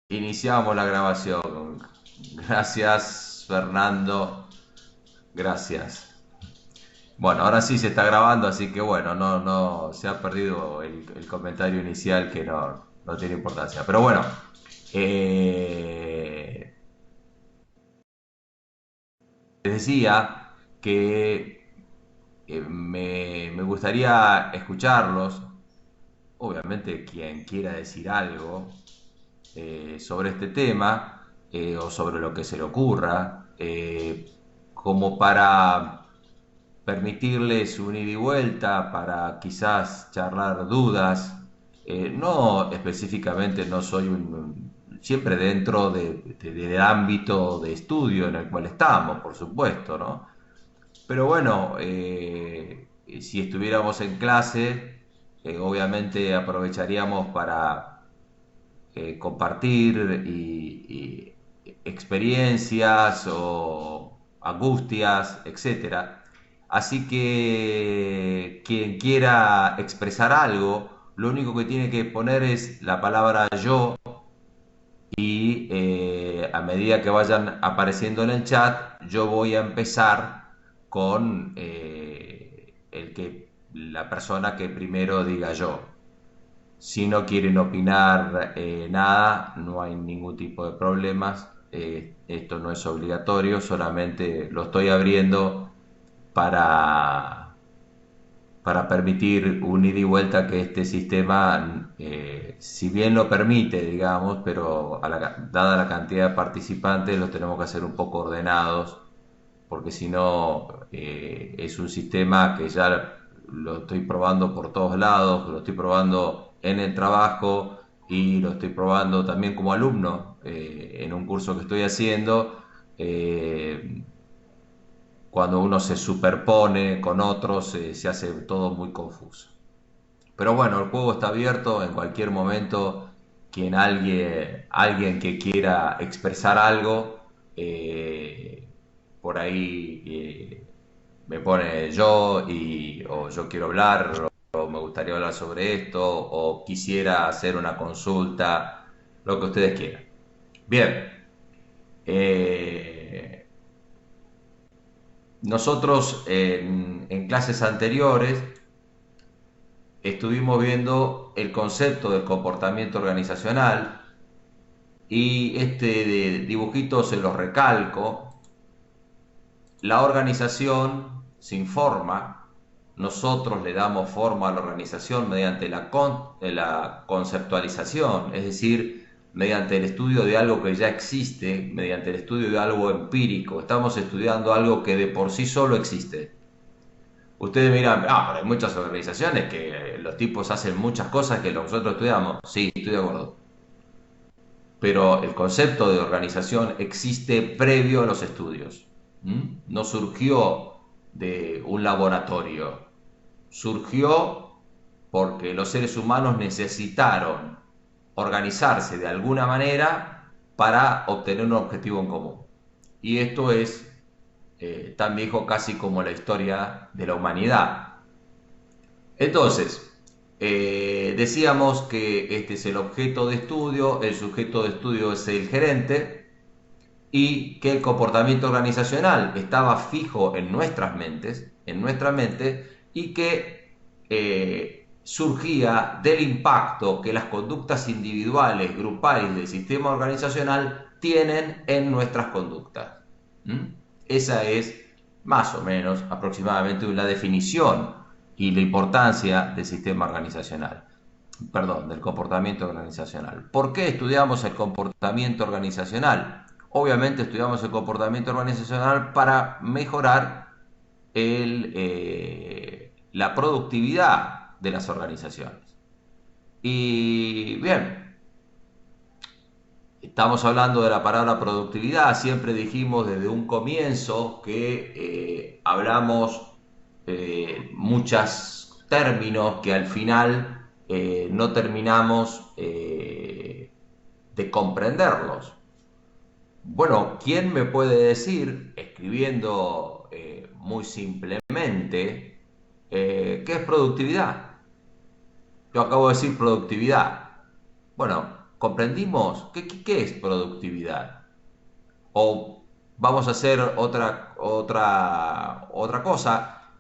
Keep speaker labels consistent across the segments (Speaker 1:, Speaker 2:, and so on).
Speaker 1: Iniciamos la grabación. Gracias, Fernando. Gracias. Bueno, ahora sí se está grabando, así que bueno, no se ha perdido el comentario inicial que no tiene importancia. Pero bueno, eh, les decía que me gustaría escucharlos. Obviamente, quien quiera decir algo sobre este tema o sobre lo que se le ocurra, como para permitirles un ida y vuelta, para quizás charlar dudas. No específicamente, no soy siempre dentro del ámbito de estudio en el cual estamos, por supuesto, ¿no? Pero bueno, si estuviéramos en clase, obviamente aprovecharíamos para compartir experiencias o angustias, etcétera. Así que quien quiera expresar algo, lo único que tiene que poner es la palabra yo y a medida que vayan apareciendo en el chat, yo voy a empezar con la persona que primero diga yo. Si no quieren opinar nada, no hay ningún tipo de problemas. Esto no es obligatorio, solamente lo estoy abriendo para, para permitir un ida y vuelta que este sistema, si bien lo permite, digamos, pero dada la cantidad de participantes, los tenemos que hacer un poco ordenados, porque si no, es un sistema que ya lo estoy probando por todos lados, lo estoy probando en el trabajo y lo estoy probando también como alumno en un curso que estoy haciendo. eh, Cuando uno se superpone con otros, se hace todo muy confuso. Pero bueno, el juego está abierto en cualquier momento. Alguien que quiera expresar algo, por ahí me pone o yo quiero hablar, o me gustaría hablar sobre esto, o quisiera hacer una consulta, lo que ustedes quieran. Bien, eh, nosotros en clases anteriores estuvimos viendo el concepto del comportamiento organizacional y dibujito se los recalco. La organización sin forma, nosotros le damos forma a la organización mediante la conceptualización, es decir, mediante el estudio de algo que ya existe, mediante el estudio de algo empírico. Estamos estudiando algo que de por sí solo existe. Ustedes miran, pero hay muchas organizaciones que los tipos hacen muchas cosas que nosotros estudiamos. Sí, estoy de acuerdo. Pero el concepto de organización existe previo a los estudios. No surgió de un laboratorio. Surgió porque los seres humanos necesitaron organizarse de alguna manera para obtener un objetivo en común. Y esto es tan viejo casi como la historia de la humanidad. Entonces, decíamos que este es el objeto de estudio, el sujeto de estudio es el gerente y que el comportamiento organizacional estaba fijo en nuestras mentes, en nuestra mente, y que surgía del impacto que las conductas individuales, grupales del sistema organizacional tienen en nuestras conductas. ¿Mm? Esa es más o menos aproximadamente la definición y la importancia del sistema organizacional, perdón, del comportamiento organizacional. ¿Por qué estudiamos el comportamiento organizacional? Obviamente estudiamos el comportamiento organizacional para mejorar la productividad de las organizaciones. Y bien, estamos hablando de la palabra productividad, siempre dijimos desde un comienzo que hablamos muchos términos que al final no terminamos de comprenderlos. Bueno, ¿quién me puede decir, escribiendo muy simplemente, qué es productividad? Yo acabo de decir productividad. Bueno, ¿comprendimos? ¿Qué es productividad? O vamos a hacer otra cosa.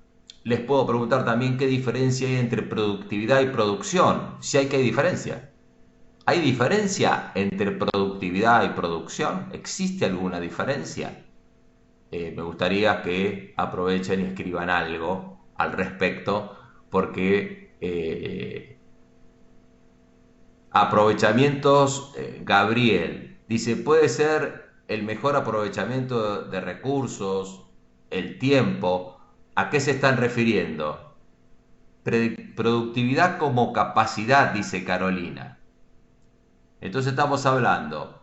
Speaker 1: Les puedo preguntar también qué diferencia hay entre productividad y producción. Si hay que hay diferencia. ¿Hay diferencia entre productividad y producción? ¿Existe alguna diferencia? Me gustaría que aprovechen y escriban algo al respecto, porque aprovechamientos, Gabriel dice, puede ser el mejor aprovechamiento de recursos, el tiempo. ¿A qué se están refiriendo? Productividad como capacidad, dice Carolina. Entonces estamos hablando,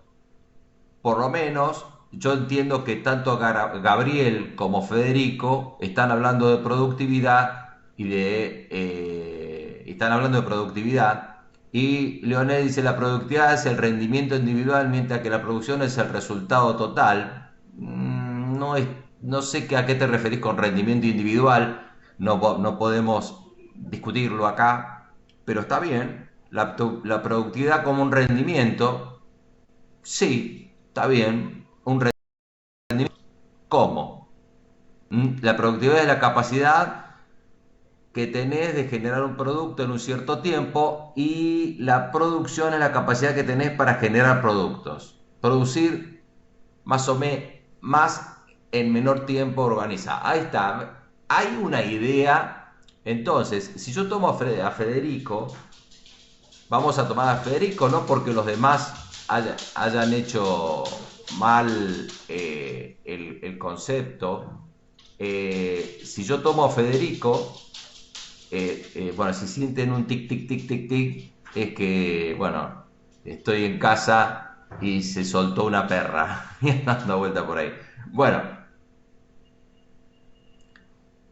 Speaker 1: por lo menos, yo entiendo que tanto Gabriel como Federico están hablando de productividad están hablando de productividad, y Leonel dice la productividad es el rendimiento individual, mientras que la producción es el resultado total. No, no sé a qué te referís con rendimiento individual, no podemos discutirlo acá, pero está bien. La productividad como un rendimiento, sí, está bien. Un rendimiento, ¿cómo? La productividad es la capacidad que tenés de generar un producto en un cierto tiempo, y la producción es la capacidad que tenés para generar productos. Producir más o menos más en menor tiempo organizado. Ahí está. Hay una idea. Entonces, si yo tomo a Federico, vamos a tomar a Federico no porque los demás hayan hecho mal el concepto. Si yo tomo a Federico, bueno, si sienten un tic, tic, tic, tic, tic, es que, bueno, estoy en casa y se soltó una perra y dando vuelta por ahí. Bueno,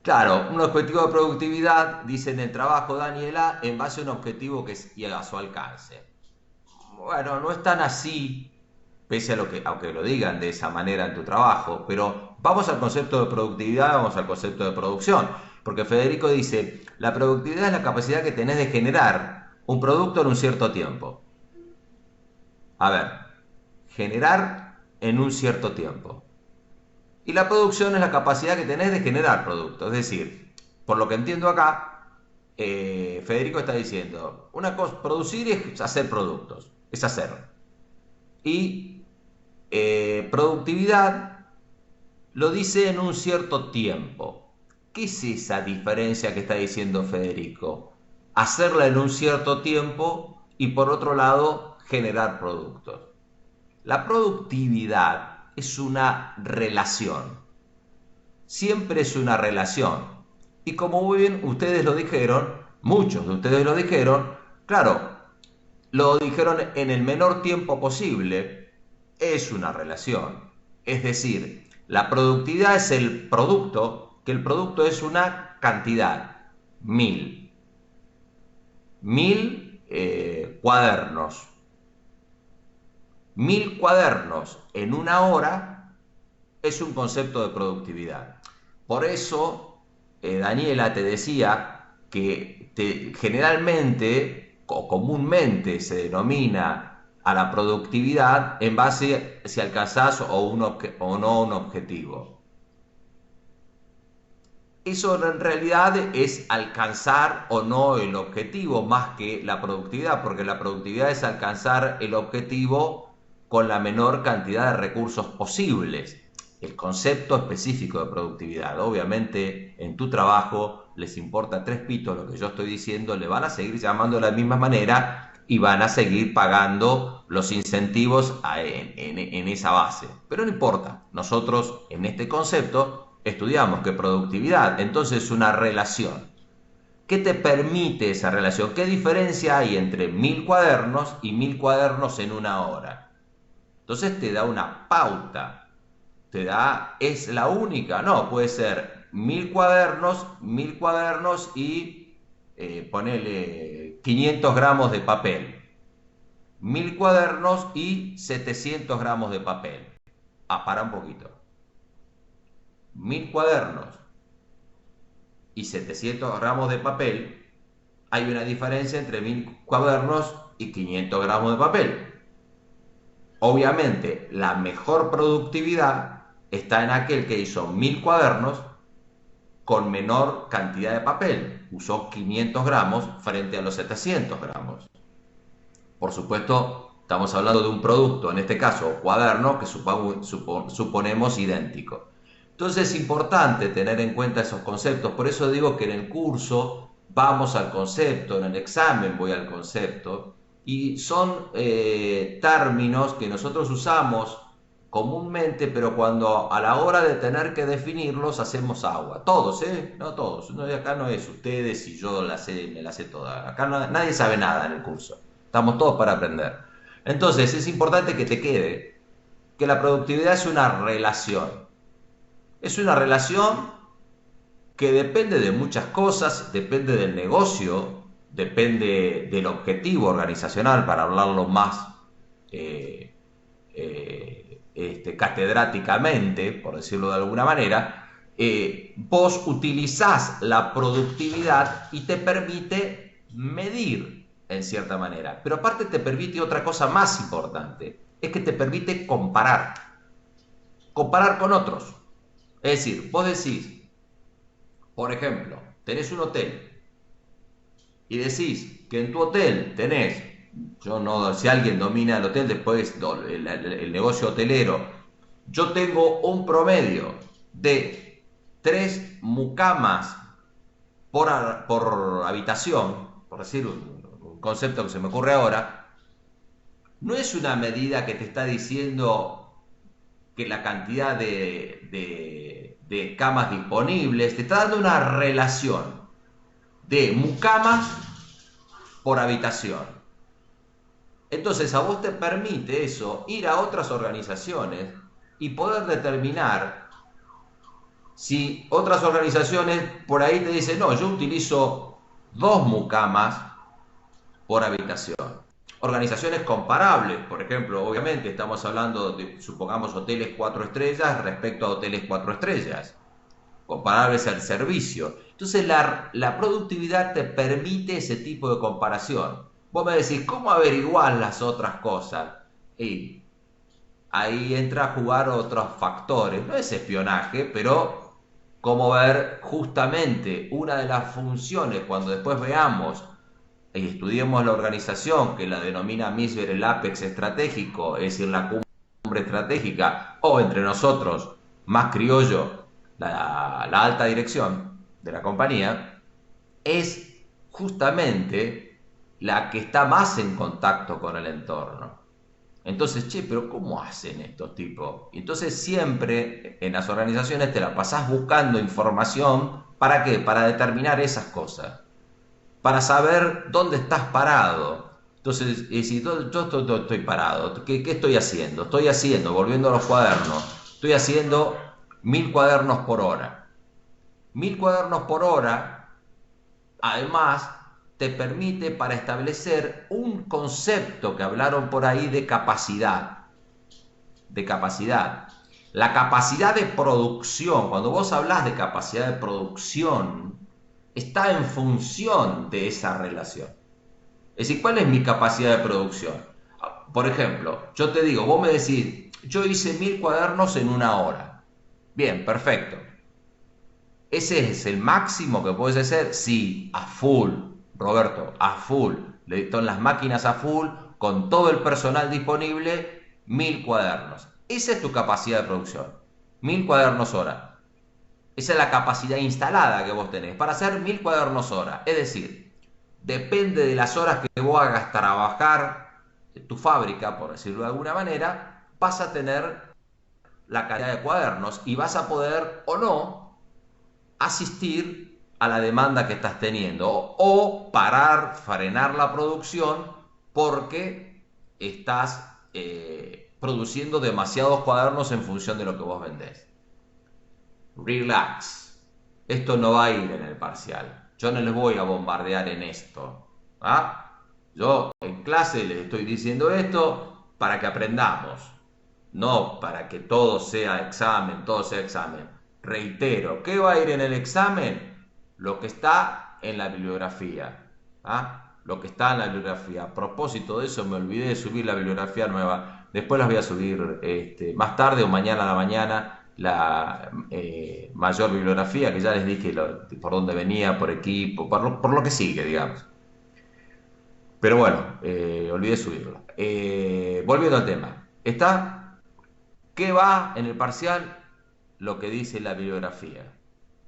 Speaker 1: claro, un objetivo de productividad, dice en el trabajo Daniela, en base a un objetivo que es y a su alcance. Bueno, no es tan así, pese a lo que, aunque lo digan de esa manera en tu trabajo, pero vamos al concepto de productividad, vamos al concepto de producción, porque Federico dice, la productividad es la capacidad que tenés de generar un producto en un cierto tiempo. A ver, generar en un cierto tiempo. Y la producción es la capacidad que tenés de generar productos. Es decir, por lo que entiendo acá, Federico está diciendo, una cosa, producir es hacer productos, es hacer. Y productividad lo dice en un cierto tiempo. ¿Qué es esa diferencia que está diciendo Federico? Hacerla en un cierto tiempo y por otro lado generar productos. La productividad es una relación. Siempre es una relación. Y como muy bien ustedes lo dijeron, muchos de ustedes lo dijeron, claro, lo dijeron en el menor tiempo posible, es una relación. Es decir, la productividad es el producto, que el producto es una cantidad, 1000. 1000 cuadernos. 1000 cuadernos en una hora es un concepto de productividad. Por eso, Daniela te decía que generalmente o comúnmente se denomina a la productividad en base a si alcanzás o no un objetivo. Eso en realidad es alcanzar o no el objetivo más que la productividad, porque la productividad es alcanzar el objetivo con la menor cantidad de recursos posibles. El concepto específico de productividad. Obviamente en tu trabajo les importa tres pitos lo que yo estoy diciendo, le van a seguir llamando de la misma manera y van a seguir pagando los incentivos en esa base. Pero no importa, nosotros en este concepto estudiamos que productividad entonces es una relación. ¿Qué te permite esa relación? ¿Qué diferencia hay entre 1000 cuadernos y 1000 cuadernos en una hora? Entonces te da una pauta, es la única, no, puede ser 1000 cuadernos y ponele 500 gramos de papel. 1000 cuadernos y 700 gramos de papel. Para un poquito. 1000 cuadernos y 700 gramos de papel, hay una diferencia entre 1000 cuadernos y 500 gramos de papel. Obviamente, la mejor productividad está en aquel que hizo 1000 cuadernos con menor cantidad de papel. Usó 500 gramos frente a los 700 gramos. Por supuesto, estamos hablando de un producto, en este caso cuaderno, que suponemos idéntico. Entonces es importante tener en cuenta esos conceptos. Por eso digo que en el curso vamos al concepto, en el examen voy al concepto, y son términos que nosotros usamos comúnmente, pero cuando a la hora de tener que definirlos hacemos agua. Todos, ¿eh? No todos. No, acá no es ustedes y yo me la sé toda. Acá nadie sabe nada en el curso. Estamos todos para aprender. Entonces es importante que te quede que la productividad es una relación. Es una relación que depende de muchas cosas, depende del negocio, depende del objetivo organizacional, para hablarlo más catedráticamente, por decirlo de alguna manera. Vos utilizás la productividad y te permite medir en cierta manera, pero aparte te permite otra cosa más importante, es que te permite comparar con otros. Es decir, vos decís, por ejemplo, tenés un hotel y decís que en tu hotel tenés, yo no, si alguien domina el hotel después, el negocio hotelero, yo tengo un promedio de 3 mucamas por habitación, por decir un concepto que se me ocurre ahora. No es una medida que te está diciendo que la cantidad de camas disponibles, te está dando una relación de mucamas por habitación. Entonces a vos te permite eso ir a otras organizaciones y poder determinar si otras organizaciones por ahí te dicen, no, yo utilizo 2 mucamas por habitación. Organizaciones comparables, por ejemplo, obviamente estamos hablando de, supongamos, hoteles 4 estrellas respecto a hoteles 4 estrellas, comparables al servicio. Entonces la productividad te permite ese tipo de comparación. Vos me decís, ¿cómo averiguar las otras cosas? Y ahí entra a jugar otros factores. No es espionaje, pero cómo ver justamente una de las funciones cuando después veamos y estudiemos la organización que la denomina Misber el apex estratégico, es decir, la cumbre estratégica, o entre nosotros, más criollo, la alta dirección de la compañía, es justamente la que está más en contacto con el entorno. Entonces, che, pero ¿cómo hacen estos tipos? Y entonces siempre en las organizaciones te la pasás buscando información. ¿Para qué? Para determinar esas cosas. Para saber dónde estás parado. Entonces, si yo estoy parado, ¿qué estoy haciendo? Estoy haciendo, volviendo a los cuadernos, estoy haciendo 1000 cuadernos por hora. 1000 cuadernos por hora, además, te permite para establecer un concepto que hablaron por ahí de capacidad. De capacidad. La capacidad de producción, cuando vos hablas de capacidad de producción, está en función de esa relación. Es decir, ¿cuál es mi capacidad de producción? Por ejemplo, yo te digo, vos me decís, yo hice 1000 cuadernos en 1 hora. Bien, perfecto. ¿Ese es el máximo que puedes hacer? Sí, a full, Roberto, a full. Con las máquinas a full, con todo el personal disponible, 1000 cuadernos. Esa es tu capacidad de producción. 1000 cuadernos hora. Esa es la capacidad instalada que vos tenés para hacer 1000 cuadernos hora. Es decir, depende de las horas que vos hagas trabajar en tu fábrica, por decirlo de alguna manera, vas a tener la cantidad de cuadernos y vas a poder o no asistir a la demanda que estás teniendo o parar, frenar la producción porque estás produciendo demasiados cuadernos en función de lo que vos vendés. Relax. Esto no va a ir en el parcial. Yo no les voy a bombardear en esto. ¿Ah? Yo en clase les estoy diciendo esto para que aprendamos. No para que todo sea examen, todo sea examen. Reitero, ¿qué va a ir en el examen? Lo que está en la bibliografía. ¿Ah? lo que está en la bibliografía. A propósito de eso, me olvidé de subir la bibliografía nueva. Después las voy a subir más tarde o mañana a la mañana, la mayor bibliografía, que ya les dije por dónde venía, por equipo, por lo que sigue, digamos. Pero bueno, olvidé subirlo. Volviendo al tema. Está, ¿qué va en el parcial? Lo que dice la bibliografía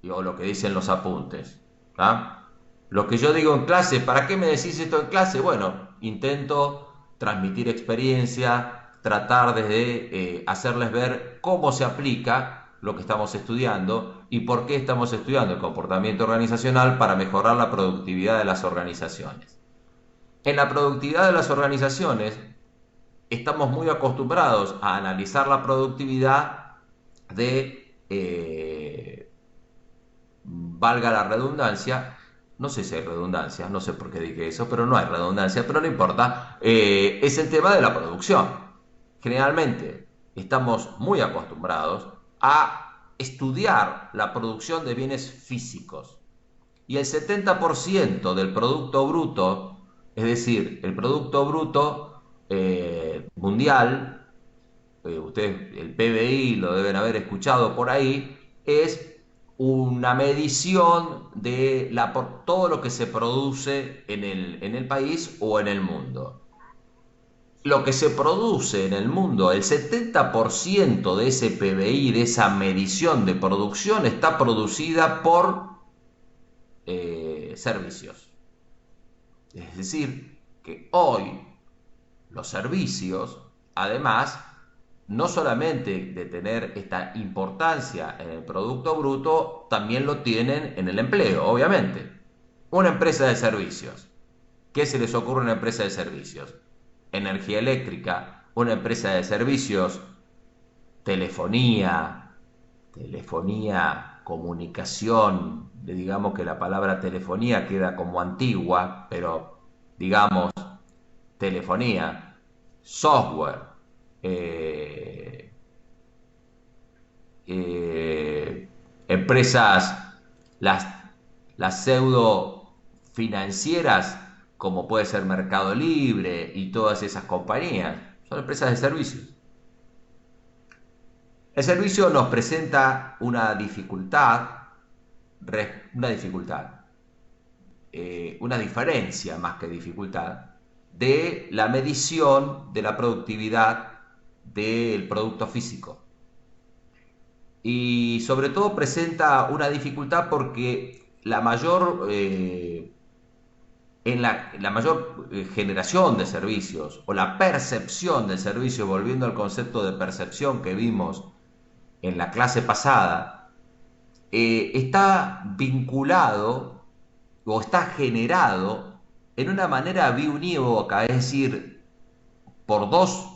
Speaker 1: o lo que dicen los apuntes. ¿Ah? Lo que yo digo en clase, ¿para qué me decís esto en clase? Bueno, intento transmitir experiencia, tratar de hacerles ver cómo se aplica lo que estamos estudiando y por qué estamos estudiando el comportamiento organizacional para mejorar la productividad de las organizaciones. En la productividad de las organizaciones estamos muy acostumbrados a analizar la productividad de, valga la redundancia, no sé si hay redundancia, no sé por qué dije eso, pero no hay redundancia, pero no importa, es el tema de la producción. Generalmente estamos muy acostumbrados a estudiar la producción de bienes físicos y el 70% del Producto Bruto, es decir, el Producto Bruto mundial, ustedes el PBI lo deben haber escuchado por ahí, es una medición de todo lo que se produce en el país o en el mundo. Lo que se produce en el mundo, el 70% de ese PBI, de esa medición de producción, está producida por servicios. Es decir, que hoy los servicios, además, no solamente de tener esta importancia en el Producto Bruto, también lo tienen en el empleo, obviamente. Una empresa de servicios. ¿Qué se les ocurre a una empresa de servicios? Energía eléctrica, una empresa de servicios, telefonía, comunicación, digamos que la palabra telefonía queda como antigua, pero digamos telefonía, software, eh, empresas, las, las pseudo financieras, como puede ser Mercado Libre y todas esas compañías, son empresas de servicios. El servicio nos presenta una dificultad, una diferencia más que dificultad, de la medición de la productividad del producto físico. Y sobre todo presenta una dificultad porque la mayor, la mayor generación de servicios o la percepción del servicio, volviendo al concepto de percepción que vimos en la clase pasada, está vinculado o está generado en una manera biunívoca, es decir, por dos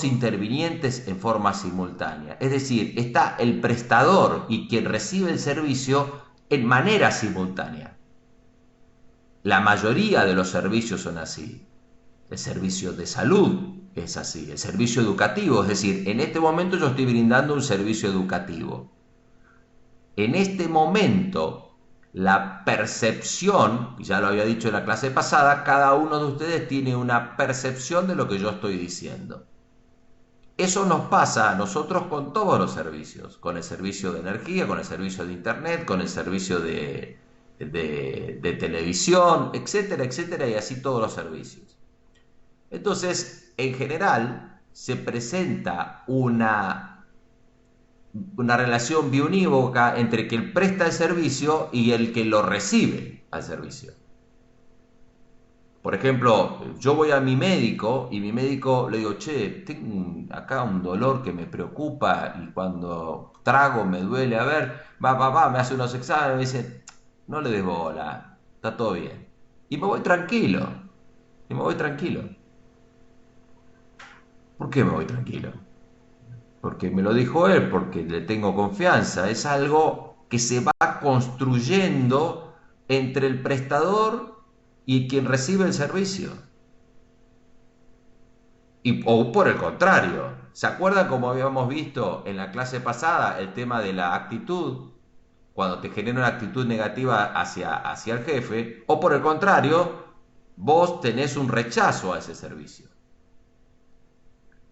Speaker 1: intervinientes en forma simultánea. Es decir, está el prestador y quien recibe el servicio en manera simultánea. La mayoría de los servicios son así. El servicio de salud es así, el servicio educativo, es decir, en este momento yo estoy brindando un servicio educativo. En este momento, la percepción, ya lo había dicho en la clase pasada, cada uno de ustedes tiene una percepción de lo que yo estoy diciendo. Eso nos pasa a nosotros con todos los servicios, con el servicio de energía, con el servicio de internet, con el servicio de televisión, etcétera, etcétera, y así todos los servicios. Entonces, en general, se presenta una relación biunívoca entre quien presta el servicio y el que lo recibe al servicio. Por ejemplo, yo voy a mi médico y mi médico le digo, che, tengo acá un dolor que me preocupa y cuando trago me duele, a ver, me hace unos exámenes, me dice, no le des bola, está todo bien. Y me voy tranquilo, ¿Por qué me voy tranquilo? Porque me lo dijo él, porque le tengo confianza. Es algo que se va construyendo entre el prestador y quien recibe el servicio. O por el contrario, ¿se acuerdan como habíamos visto en la clase pasada el tema de la actitud? cuando te genera una actitud negativa hacia el jefe, o por el contrario, vos tenés un rechazo a ese servicio.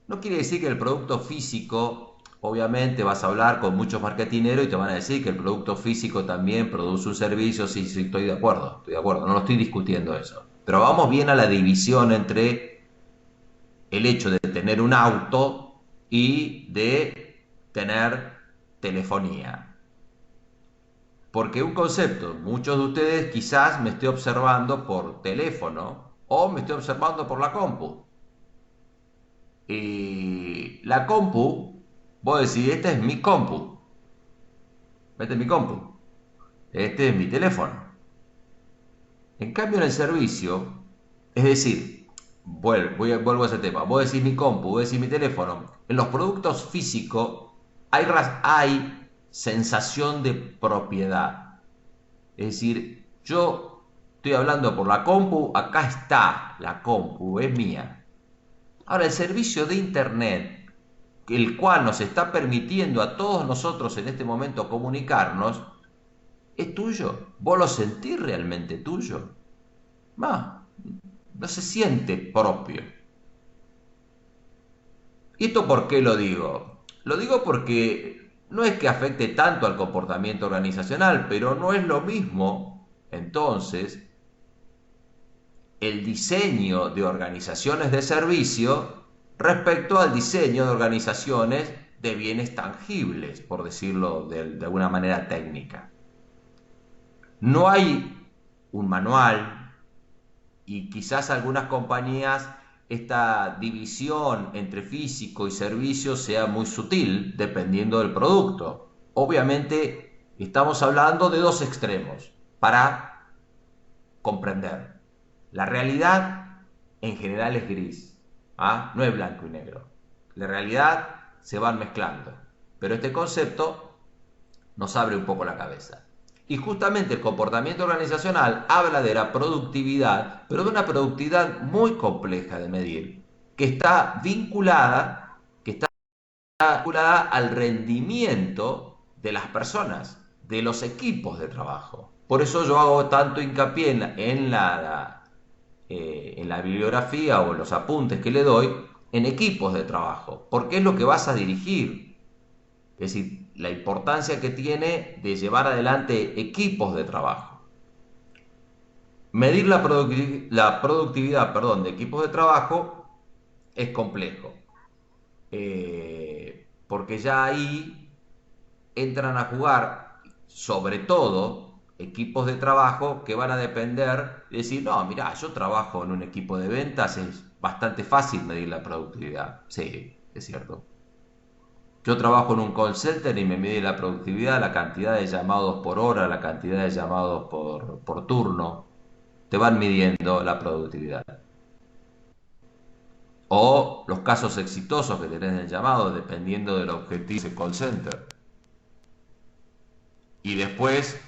Speaker 1: No quiere decir que el producto físico, obviamente vas a hablar con muchos marketineros y te van a decir que el producto físico también produce un servicio. Sí, sí, estoy de acuerdo, no lo estoy discutiendo eso. Pero vamos bien a la división entre el hecho de tener un auto y de tener telefonía. Porque un concepto, muchos de ustedes quizás me esté observando por teléfono o me esté observando por la compu. Y la compu, vos decís, esta es mi compu, este es mi compu, este es mi teléfono. En cambio en el servicio, es decir, vuelvo a ese tema, vos decís mi compu, vos decís mi teléfono, en los productos físicos hay sensación de propiedad. Es decir, yo estoy hablando por la compu, acá está la compu, es mía. Ahora, el servicio de Internet, el cual nos está permitiendo a todos nosotros en este momento comunicarnos, es tuyo. ¿Vos lo sentís realmente tuyo? No se siente propio. ¿Y esto por qué lo digo? Lo digo porque no es que afecte tanto al comportamiento organizacional, pero no es lo mismo, entonces, el diseño de organizaciones de servicio respecto al diseño de organizaciones de bienes tangibles, por decirlo de alguna manera técnica. No hay un manual y quizás algunas compañías esta división entre físico y servicio sea muy sutil dependiendo del producto. Obviamente estamos hablando de dos extremos para comprender. La realidad en general es gris, no es blanco y negro. La realidad se van mezclando, pero este concepto nos abre un poco la cabeza. Y justamente el comportamiento organizacional habla de la productividad, pero de una productividad muy compleja de medir, que está vinculada al rendimiento de las personas, de los equipos de trabajo. Por eso yo hago tanto hincapié en la bibliografía o en los apuntes que le doy en equipos de trabajo, porque es lo que vas a dirigir. Es decir, la importancia que tiene de llevar adelante equipos de trabajo. Medir la productividad, de equipos de trabajo es complejo, porque ya ahí entran a jugar, sobre todo, equipos de trabajo que van a depender de decir, no, mira, yo trabajo en un equipo de ventas, es bastante fácil medir la productividad. Sí, es cierto. Yo trabajo en un call center y me mide la productividad, la cantidad de llamados por hora, la cantidad de llamados por turno. Te van midiendo la productividad. O los casos exitosos que tenés en el llamado, dependiendo del objetivo del call center. Y después,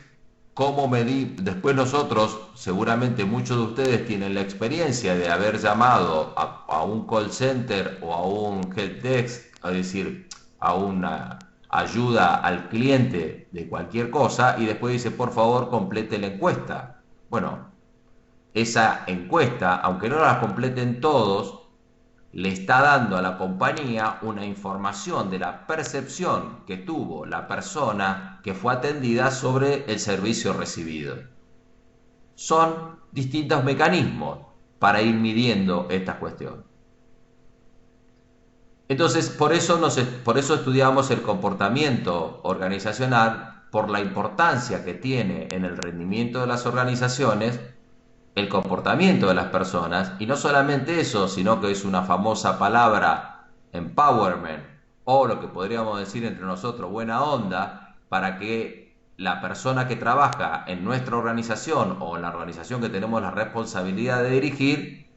Speaker 1: ¿cómo medir? Después nosotros, seguramente muchos de ustedes tienen la experiencia de haber llamado a un call center o a un help desk, es decir, a una ayuda al cliente de cualquier cosa y después dice, por favor, complete la encuesta. Bueno, esa encuesta, aunque no la completen todos, le está dando a la compañía una información de la percepción que tuvo la persona que fue atendida sobre el servicio recibido. Son distintos mecanismos para ir midiendo esta cuestión. Entonces, por eso estudiamos el comportamiento organizacional, por la importancia que tiene en el rendimiento de las organizaciones el comportamiento de las personas, y no solamente eso, sino que es una famosa palabra, empowerment, o lo que podríamos decir entre nosotros, buena onda, para que la persona que trabaja en nuestra organización o en la organización que tenemos la responsabilidad de dirigir,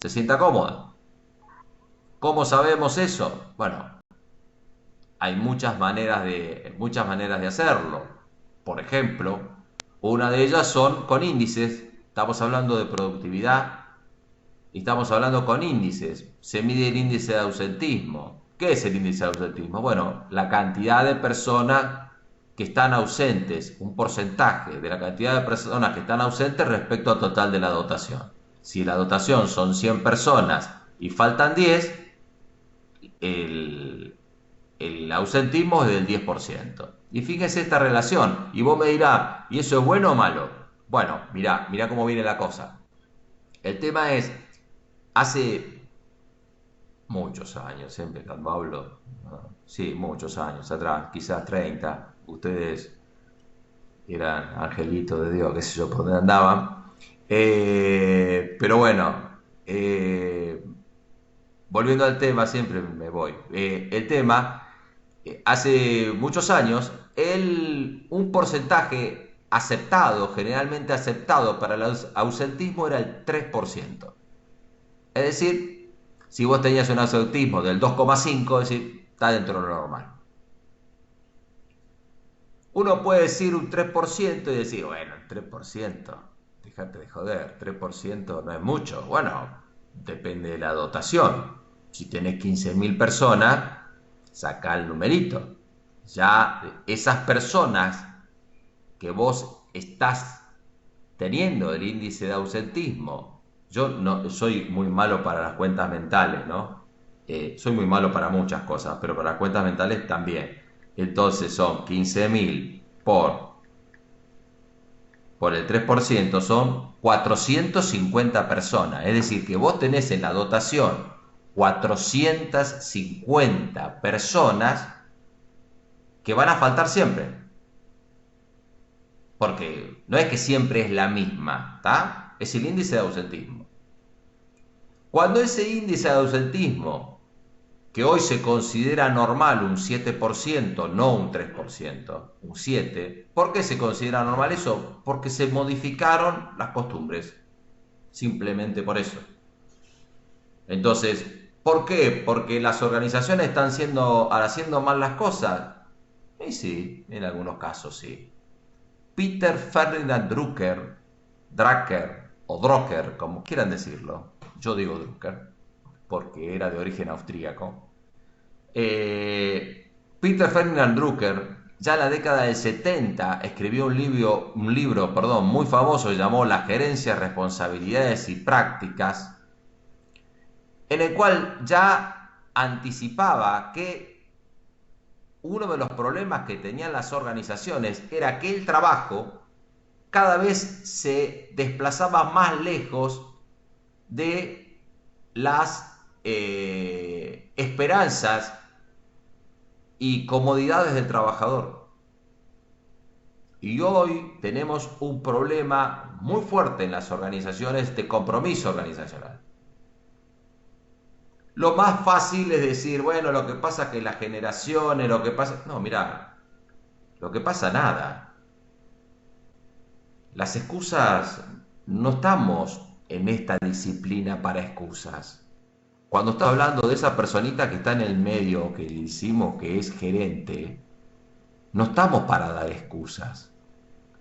Speaker 1: se sienta cómoda. ¿Cómo sabemos eso? Bueno, hay muchas maneras de hacerlo. Por ejemplo, una de ellas son con índices. Estamos hablando de productividad y estamos hablando con índices. Se mide el índice de ausentismo. ¿Qué es el índice de ausentismo? Bueno, la cantidad de personas que están ausentes, un porcentaje de la cantidad de personas que están ausentes respecto al total de la dotación. Si la dotación son 100 personas y faltan 10, el ausentismo es del 10%. Y fíjese esta relación, y vos me dirás, ¿y eso es bueno o malo? Bueno, mirá cómo viene la cosa. El tema es, hace muchos años, siempre cuando hablo, sí, muchos años atrás, quizás 30, ustedes eran angelitos de Dios, qué sé yo, por dónde andaban. Pero bueno, volviendo al tema, siempre me voy. El tema, hace muchos años, un porcentaje aceptado, generalmente aceptado para el ausentismo era el 3%. Es decir, si vos tenías un ausentismo del 2,5, es decir, está dentro de lo normal. Uno puede decir un 3% y decir, bueno, el 3%, déjate de joder, 3% no es mucho. Bueno, depende de la dotación. Si tenés 15.000 personas, saca el numerito. Ya esas personas que vos estás teniendo el índice de ausentismo, yo no soy muy malo para las cuentas mentales, ¿no? Soy muy malo para muchas cosas, pero para las cuentas mentales también. Entonces son 15.000 por el 3%, son 450 personas. Es decir, que vos tenés en la dotación 450 personas que van a faltar siempre. Porque no es que siempre es la misma, ¿está? Es el índice de ausentismo. Cuando ese índice de ausentismo, que hoy se considera normal un 7%, no un 3%, un 7%, ¿por qué se considera normal eso? Porque se modificaron las costumbres, simplemente por eso. Entonces, ¿por qué? Porque las organizaciones están haciendo mal las cosas. Y sí, en algunos casos sí. Peter Ferdinand Drucker o Drucker, como quieran decirlo, yo digo Drucker, porque era de origen austríaco. Peter Ferdinand Drucker, ya en la década del 70, escribió un libro muy famoso, llamado La gerencia, responsabilidades y prácticas, en el cual ya anticipaba que uno de los problemas que tenían las organizaciones era que el trabajo cada vez se desplazaba más lejos de las esperanzas y comodidades del trabajador. Y hoy tenemos un problema muy fuerte en las organizaciones de compromiso organizacional. Lo más fácil es decir, bueno, lo que pasa es que las generaciones, lo que pasa... No, mira, lo que pasa nada. Las excusas, no estamos en esta disciplina para excusas. Cuando estás hablando de esa personita que está en el medio, que le hicimos que es gerente, no estamos para dar excusas.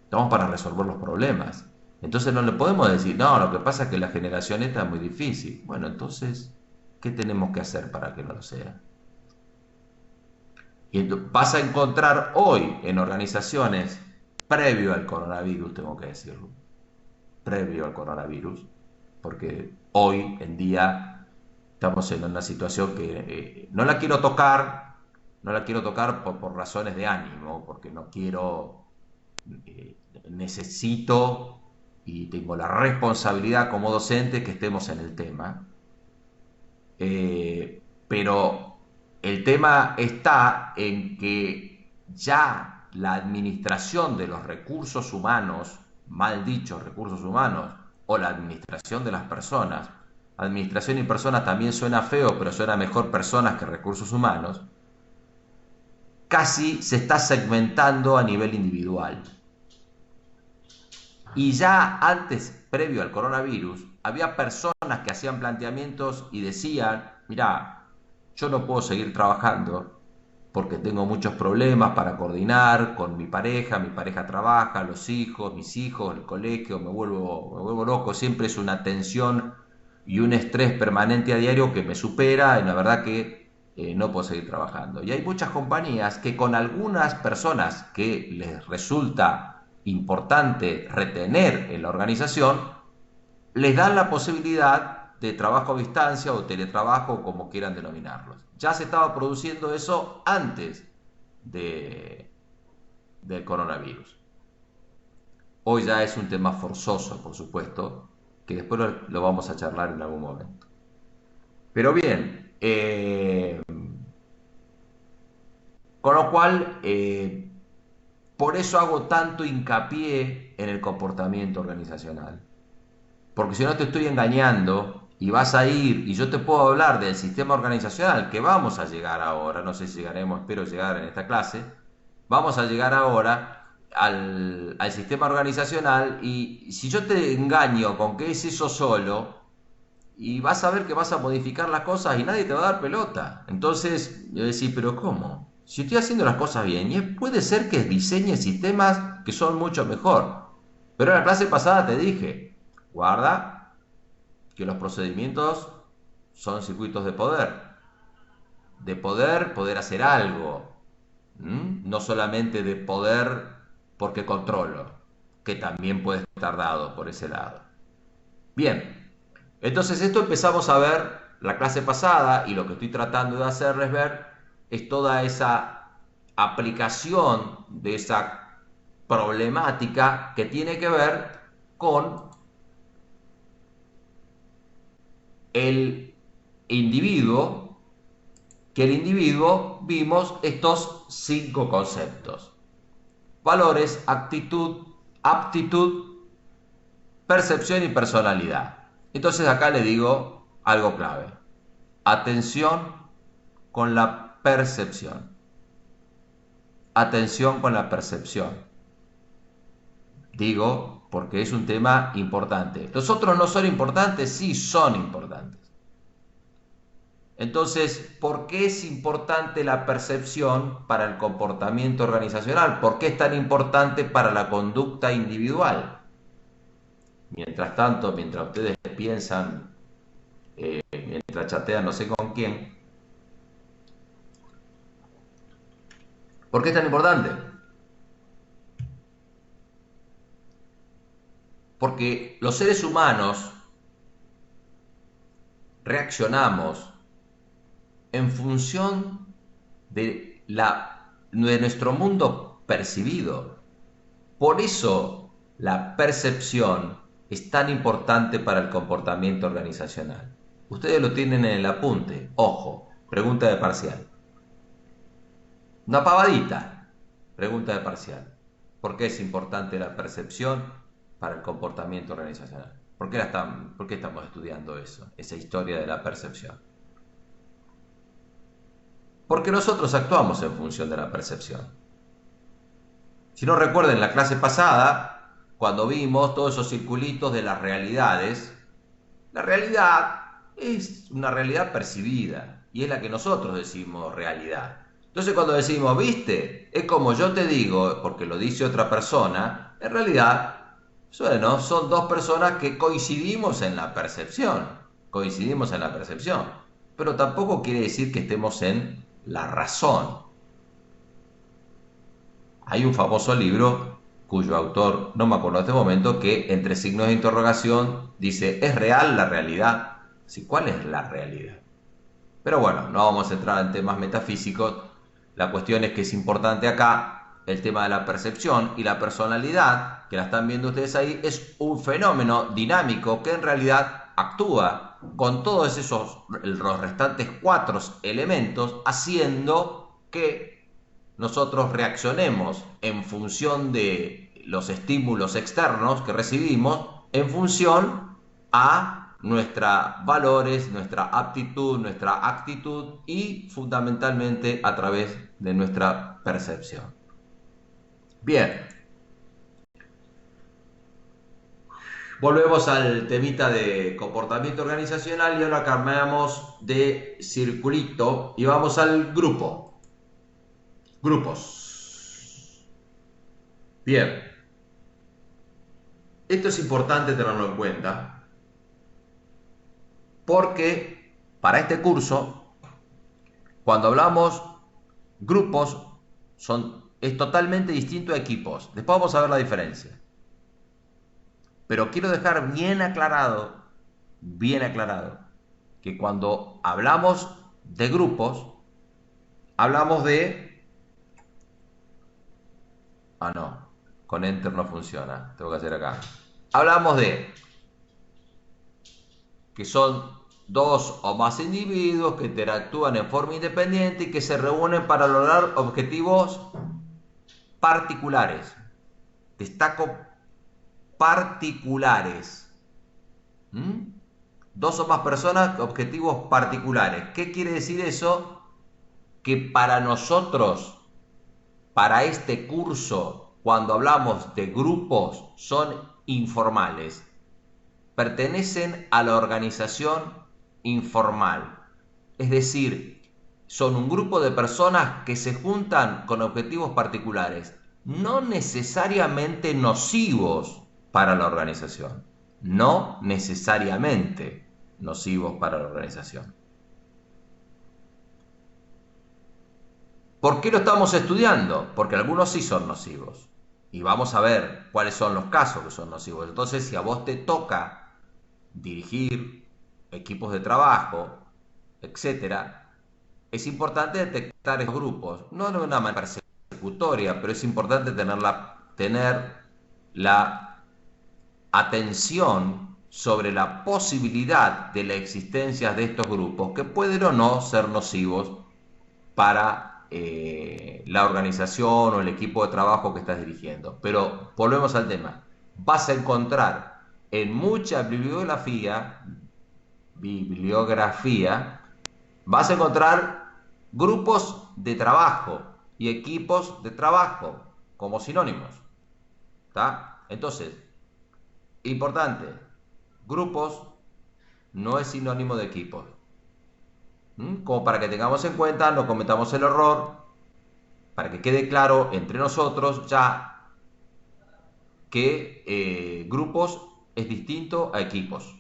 Speaker 1: Estamos para resolver los problemas. Entonces no le podemos decir, no, lo que pasa es que la generación esta es muy difícil. Bueno, entonces, ¿qué tenemos que hacer para que no lo sea? Y vas a encontrar hoy en organizaciones, previo al coronavirus, tengo que decirlo, previo al coronavirus, porque hoy en día estamos en una situación que no la quiero tocar, por razones de ánimo, porque no quiero, necesito y tengo la responsabilidad como docente que estemos en el tema, pero el tema está en que ya la administración de los recursos humanos, mal dichos recursos humanos, o la administración de las personas, administración y personas también suena feo, pero suena mejor personas que recursos humanos, casi se está segmentando a nivel individual. Y ya antes, previo al coronavirus, había personas que hacían planteamientos y decían, mirá, yo no puedo seguir trabajando porque tengo muchos problemas para coordinar con mi pareja trabaja, los hijos, mis hijos, el colegio, me vuelvo loco, siempre es una tensión y un estrés permanente a diario que me supera y la verdad que no puedo seguir trabajando. Y hay muchas compañías que con algunas personas que les resulta importante retener en la organización, les dan la posibilidad de trabajo a distancia o teletrabajo, como quieran denominarlos. Ya se estaba produciendo eso antes de, del coronavirus. Hoy ya es un tema forzoso, por supuesto, que después lo vamos a charlar en algún momento. Pero bien, con lo cual, por eso hago tanto hincapié en el comportamiento organizacional. Porque si no te estoy engañando y vas a ir, y yo te puedo hablar del sistema organizacional, que vamos a llegar ahora, no sé si llegaremos, espero llegar en esta clase, vamos a llegar ahora al sistema organizacional, y si yo te engaño con que es eso solo, y vas a ver que vas a modificar las cosas y nadie te va a dar pelota. Entonces, yo decís, pero ¿cómo? Si estoy haciendo las cosas bien, y puede ser que diseñe sistemas que son mucho mejor. Pero en la clase pasada te dije, guarda que los procedimientos son circuitos de poder hacer algo, no solamente de poder porque controlo, que también puede estar dado por ese lado. Bien, entonces esto empezamos a ver la clase pasada, y lo que estoy tratando de hacerles ver es toda esa aplicación de esa problemática que tiene que ver con el individuo, que el individuo vimos estos 5 conceptos: valores, actitud, aptitud, percepción y personalidad. Entonces acá le digo algo clave: atención con la percepción. Atención con la percepción. Digo porque es un tema importante. ¿Los otros no son importantes? Sí, son importantes. Entonces, ¿por qué es importante la percepción para el comportamiento organizacional? ¿Por qué es tan importante para la conducta individual? Mientras tanto, mientras ustedes piensan, mientras chatean no sé con quién, ¿por qué es tan importante? Porque los seres humanos reaccionamos en función de nuestro mundo percibido. Por eso la percepción es tan importante para el comportamiento organizacional. Ustedes lo tienen en el apunte. Ojo, pregunta de parcial. Una pavadita, pregunta de parcial. ¿Por qué es importante la percepción para el comportamiento organizacional? ¿Por qué estamos estudiando eso? Esa historia de la percepción. Porque nosotros actuamos en función de la percepción. Si no recuerden la clase pasada, cuando vimos todos esos circulitos de las realidades, la realidad es una realidad percibida y es la que nosotros decimos realidad. Entonces cuando decimos, viste, es como yo te digo, porque lo dice otra persona, en realidad, bueno, son dos personas que coincidimos en la percepción, pero tampoco quiere decir que estemos en la razón. Hay un famoso libro cuyo autor, no me acuerdo en este momento, que entre signos de interrogación dice, ¿es real la realidad? Sí, ¿cuál es la realidad? Pero bueno, no vamos a entrar en temas metafísicos. La cuestión es que es importante acá el tema de la percepción, y la personalidad, que la están viendo ustedes ahí, es un fenómeno dinámico que en realidad actúa con todos los restantes 4 elementos, haciendo que nosotros reaccionemos en función de los estímulos externos que recibimos, en función a nuestros valores, nuestra aptitud, nuestra actitud, y fundamentalmente a través de nuestra percepción. Bien, volvemos al temita de comportamiento organizacional, y ahora cambiamos de circulito y vamos al grupo. Grupos. Bien, esto es importante tenerlo en cuenta, porque para este curso Cuando hablamos grupos, es totalmente distinto a equipos. Después vamos a ver la diferencia. Pero quiero dejar bien aclarado, que cuando hablamos de grupos, hablamos de... Ah, no, con Enter no funciona, tengo que hacer acá. Hablamos de que son dos o más individuos que interactúan en forma independiente y que se reúnen para lograr objetivos particulares. Destaco particulares. ¿Mm? Dos o más personas, objetivos particulares. ¿Qué quiere decir eso? Que para nosotros, para este curso, cuando hablamos de grupos, son informales. Pertenecen a la organización informal. Es decir, son un grupo de personas que se juntan con objetivos particulares, no necesariamente nocivos para la organización. No necesariamente nocivos para la organización. ¿Por qué lo estamos estudiando? Porque algunos sí son nocivos. Y vamos a ver cuáles son los casos que son nocivos. Entonces, si a vos te toca dirigir equipos de trabajo, etcétera, es importante detectar esos grupos. No de una manera persecutoria, pero es importante tener la atención sobre la posibilidad de la existencia de estos grupos que pueden o no ser nocivos para la organización o el equipo de trabajo que estás dirigiendo. Pero volvemos al tema. Vas a encontrar en mucha bibliografía, vas a encontrar grupos de trabajo y equipos de trabajo como sinónimos. ¿Tá? Entonces, importante, grupos no es sinónimo de equipos. Como para que tengamos en cuenta, no cometamos el error, para que quede claro entre nosotros ya que grupos es distinto a equipos.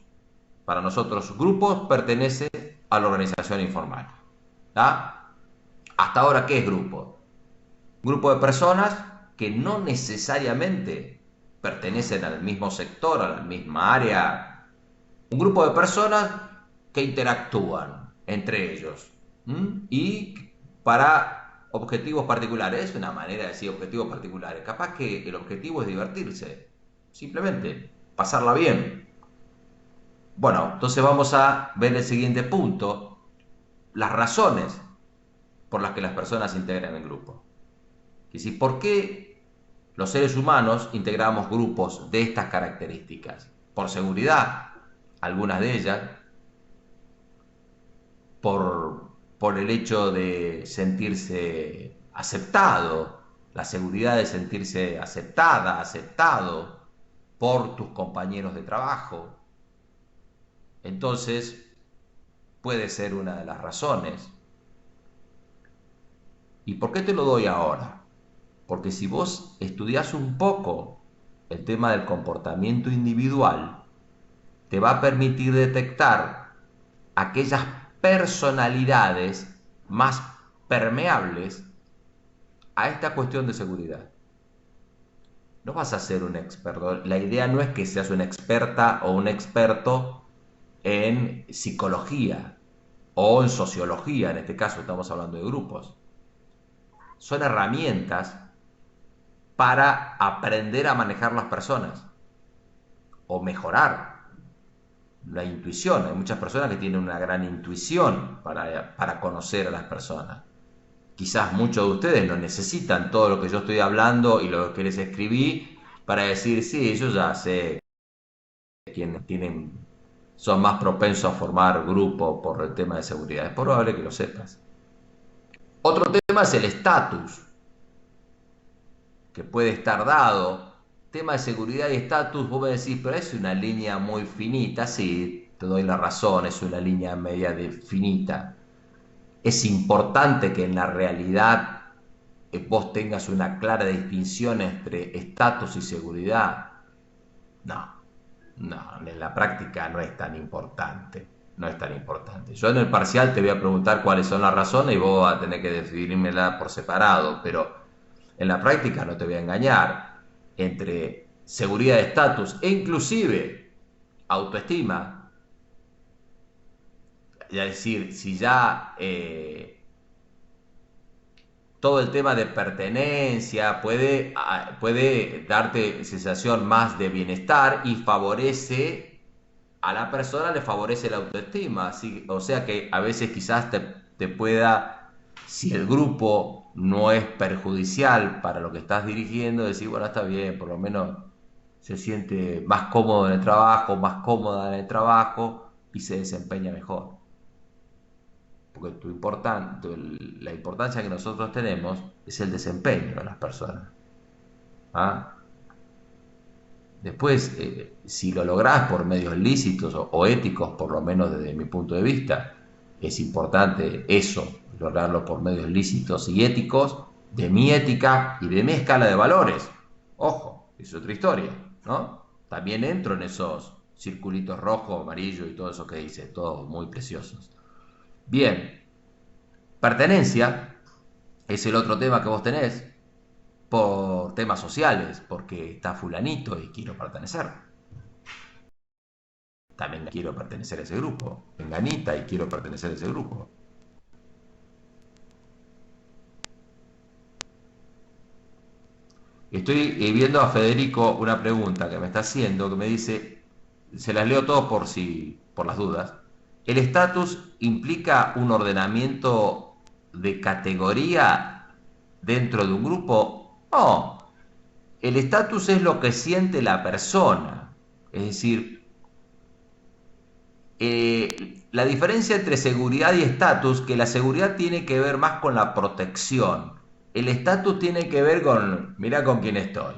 Speaker 1: Para nosotros, grupos pertenece a la organización informal. ¿Tá? Hasta ahora, ¿qué es grupo? Grupo de personas que no necesariamente pertenecen al mismo sector, a la misma área. Un grupo de personas que interactúan entre ellos. Y para objetivos particulares, es una manera de decir objetivos particulares. Capaz que el objetivo es divertirse, simplemente pasarla bien. Bueno, entonces vamos a ver el siguiente punto, las razones por las que las personas se integran en grupo. Es decir, ¿por qué los seres humanos integramos grupos de estas características? Por seguridad, algunas de ellas, por el hecho de sentirse aceptado, la seguridad de sentirse aceptada, aceptado por tus compañeros de trabajo. Entonces, puede ser una de las razones. ¿Y por qué te lo doy ahora? Porque si vos estudiás un poco el tema del comportamiento individual, te va a permitir detectar aquellas personalidades más permeables a esta cuestión de seguridad. No vas a ser un experto. La idea no es que seas una experta o un experto en psicología o en sociología, en este caso estamos hablando de grupos. Son herramientas para aprender a manejar las personas o mejorar la intuición. Hay muchas personas que tienen una gran intuición para conocer a las personas. Quizás muchos de ustedes no necesitan todo lo que yo estoy hablando y lo que les escribí para decir, sí, yo ya sé quiénes son más propensos a formar grupo por el tema de seguridad. Es probable que lo sepas. Otro tema es el estatus, que puede estar dado. Tema de seguridad y estatus, vos me decís, pero es una línea muy finita. Sí, te doy la razón, es una línea media finita. Es importante que en la realidad vos tengas una clara distinción entre estatus y seguridad. No, en la práctica no es tan importante. no es tan importante. Yo en el parcial te voy a preguntar cuáles son las razones y vos vas a tener que definírmela por separado, pero en la práctica no te voy a engañar. Entre seguridad de estatus e inclusive autoestima, es decir, si ya todo el tema de pertenencia puede darte sensación más de bienestar y favorece a la persona, le favorece la autoestima. Así, o sea que a veces quizás te pueda, si el grupo no es perjudicial para lo que estás dirigiendo, decir, bueno, está bien, por lo menos se siente más cómodo en el trabajo, más cómoda en el trabajo y se desempeña mejor. Porque la importancia que nosotros tenemos es el desempeño de las personas. ¿Ah? Después, si lo lográs por medios lícitos o éticos, por lo menos desde mi punto de vista, es importante eso, lograrlo por medios lícitos y éticos, de mi ética y de mi escala de valores. Ojo, es otra historia, ¿no? También entro en esos circulitos rojo, amarillo y todo eso que dice, todos muy preciosos. Bien, pertenencia es el otro tema que vos tenés por temas sociales, porque está fulanito y quiero pertenecer. También quiero pertenecer a ese grupo. Menganita y quiero pertenecer a ese grupo. Estoy viendo a Federico una pregunta que me está haciendo, que me dice, se las leo todos por las dudas. ¿El estatus implica un ordenamiento de categoría dentro de un grupo? No. El estatus es lo que siente la persona. Es decir, la diferencia entre seguridad y estatus, que la seguridad tiene que ver más con la protección. El estatus tiene que ver con, mira con quién estoy.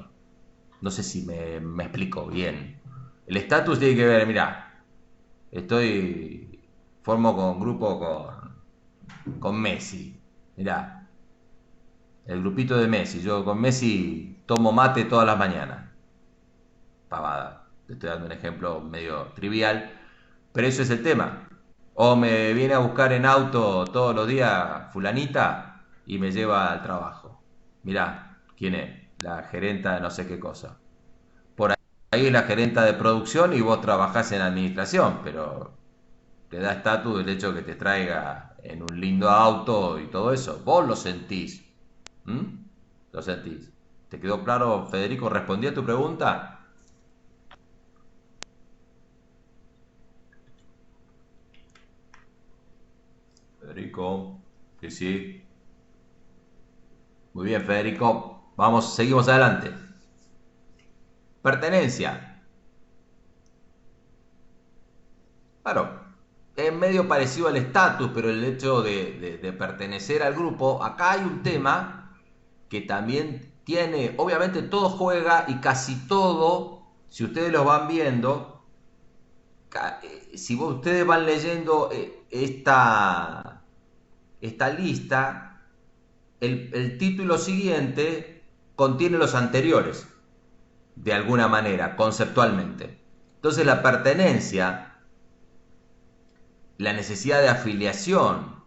Speaker 1: No sé si me explico bien. El estatus tiene que ver, mira, formo con grupo con Messi. Mira, el grupito de Messi. Yo con Messi tomo mate todas las mañanas. Pavada. Te estoy dando un ejemplo medio trivial, pero eso es el tema. O me viene a buscar en auto todos los días fulanita y me lleva al trabajo. Mirá, ¿quién es? La gerenta de no sé qué cosa. Por ahí es la gerenta de producción y vos trabajás en administración, pero te da estatus el hecho de que te traiga en un lindo auto y todo eso. Vos lo sentís. ¿Mm? Lo sentís. ¿Te quedó claro, Federico? ¿Respondí a tu pregunta? Federico, que sí. Muy bien, Federico. Vamos, seguimos adelante. Pertenencia. Claro, es medio parecido al estatus, pero el hecho de pertenecer al grupo, acá hay un tema que también tiene, obviamente todo juega y casi todo, si ustedes lo van viendo, si ustedes van leyendo esta lista, el título siguiente contiene los anteriores, de alguna manera, conceptualmente. Entonces la pertenencia, la necesidad de afiliación,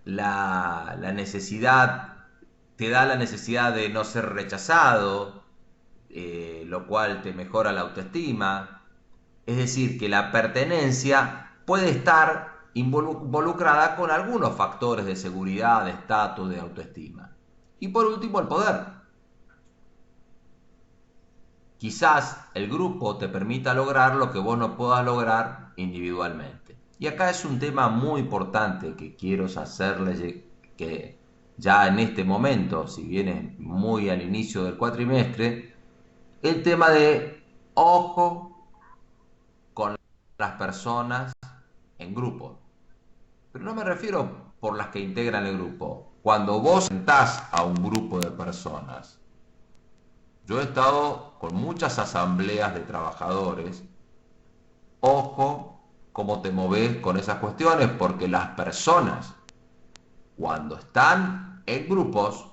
Speaker 1: la necesidad, te da la necesidad de no ser rechazado, lo cual te mejora la autoestima. Es decir, que la pertenencia puede estar involucrada con algunos factores de seguridad, de estatus, de autoestima. Y por último, el poder. Quizás el grupo te permita lograr lo que vos no puedas lograr individualmente. Y acá es un tema muy importante que quiero hacerles que ya en este momento, si bien es muy al inicio del cuatrimestre, el tema de ojo con las personas en grupo. Pero no me refiero por las que integran el grupo. Cuando vos sentás a un grupo de personas, yo he estado con muchas asambleas de trabajadores. Ojo cómo te moves con esas cuestiones, porque las personas, cuando están en grupos,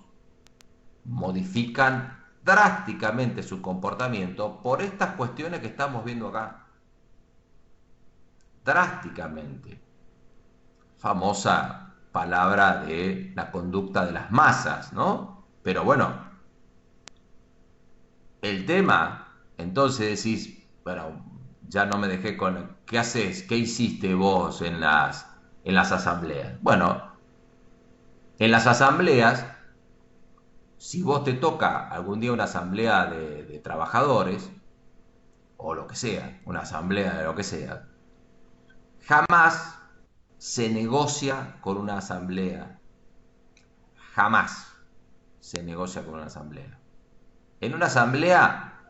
Speaker 1: modifican drásticamente su comportamiento por estas cuestiones que estamos viendo acá. drásticamente. Famosa palabra de la conducta de las masas, ¿no? Pero bueno, el tema, entonces decís, bueno, ya no me dejé con, ¿qué haces? ¿Qué hiciste vos en las asambleas? Bueno, en las asambleas, si vos te toca algún día una asamblea de trabajadores, o lo que sea, una asamblea de lo que sea, jamás se negocia con una asamblea. Jamás se negocia con una asamblea. En una asamblea,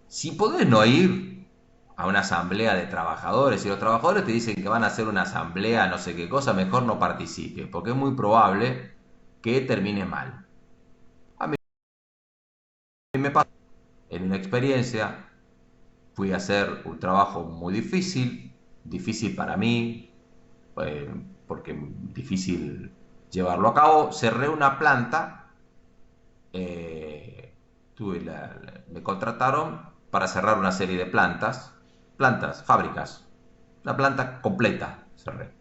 Speaker 1: si podés no ir a una asamblea de trabajadores y los trabajadores te dicen que van a hacer una asamblea, no sé qué cosa, mejor no participe, porque es muy probable que termine mal. A mí me pasó en una experiencia, fui a hacer un trabajo muy difícil, difícil para mí, eh, porque difícil llevarlo a cabo. Cerré una planta, eh, me contrataron para cerrar una serie de plantas, fábricas, una planta completa cerré.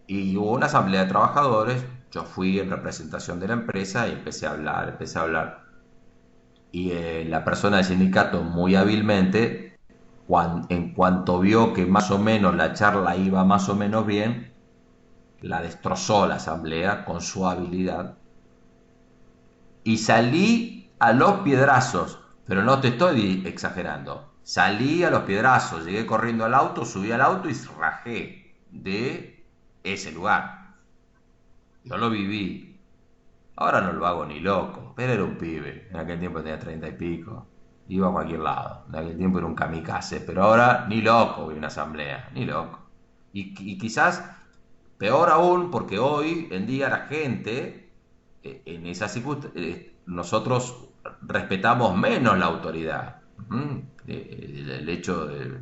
Speaker 1: Y hubo una asamblea de trabajadores, yo fui en representación de la empresa y empecé a hablar. Y la persona del sindicato muy hábilmente, en cuanto vio que más o menos la charla iba más o menos bien, la destrozó la asamblea con su habilidad y salí a los piedrazos, pero no te estoy exagerando. Salí a los piedrazos, llegué corriendo al auto, subí al auto y rajé de ese lugar. Yo lo viví. Ahora no lo hago ni loco, pero era un pibe. En aquel tiempo tenía 30 y pico. Iba a cualquier lado. En aquel tiempo era un kamikaze, pero ahora ni loco voy a una asamblea, ni loco. Y quizás peor aún, porque hoy en día la gente, en esas circunstancias, nosotros respetamos menos la autoridad. ¿Mm? El hecho de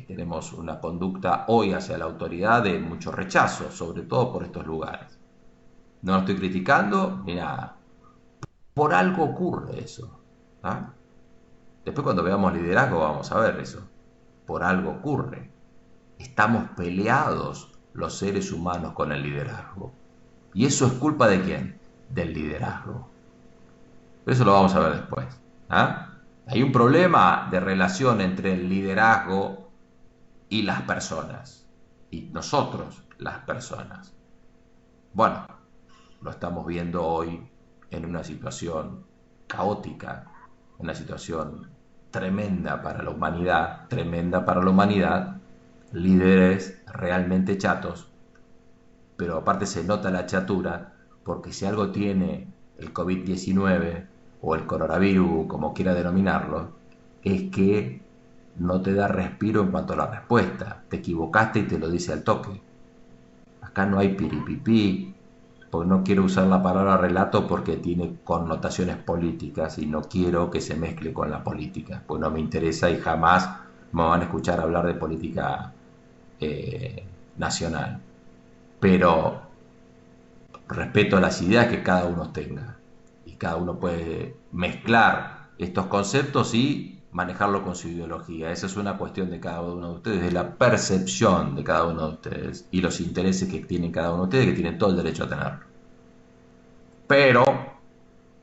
Speaker 1: tenemos una conducta hoy hacia la autoridad de mucho rechazo, sobre todo por estos lugares. No lo estoy criticando ni nada. Por algo ocurre eso. ¿Ah? Después cuando veamos liderazgo vamos a ver eso. Por algo ocurre. Estamos peleados los seres humanos con el liderazgo. ¿Y eso es culpa de quién? Del liderazgo. Eso lo vamos a ver después. ¿Ah? Hay un problema de relación entre el liderazgo y las personas. Y nosotros, las personas. Bueno, lo estamos viendo hoy en una situación caótica, una situación tremenda para la humanidad, líderes realmente chatos, pero aparte se nota la chatura, porque si algo tiene el COVID-19 o el coronavirus, como quiera denominarlo, es que no te da respiro en cuanto a la respuesta. Te equivocaste y te lo dice al toque. Acá no hay piripipí, porque no quiero usar la palabra relato porque tiene connotaciones políticas y no quiero que se mezcle con la política, pues no me interesa y jamás me van a escuchar hablar de política nacional. Pero respeto a las ideas que cada uno tenga y cada uno puede mezclar estos conceptos y manejarlo con su ideología. Esa es una cuestión de cada uno de ustedes, de la percepción de cada uno de ustedes y los intereses que tienen cada uno de ustedes, que tienen todo el derecho a tenerlo. Pero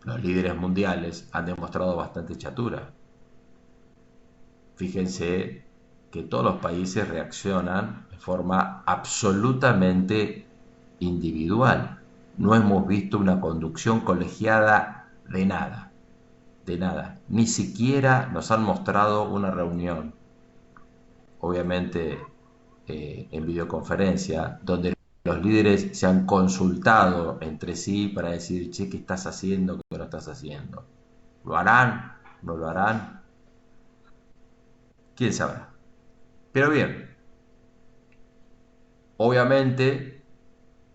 Speaker 1: los líderes mundiales han demostrado bastante chatura. Fíjense que todos los países reaccionan de forma absolutamente individual. No hemos visto una conducción colegiada de nada, de nada. Ni siquiera nos han mostrado una reunión, obviamente en videoconferencia, donde los líderes se han consultado entre sí para decir, che, ¿qué estás haciendo? ¿Qué no estás haciendo? ¿Lo harán? ¿No lo harán? ¿Quién sabrá? Pero bien, obviamente,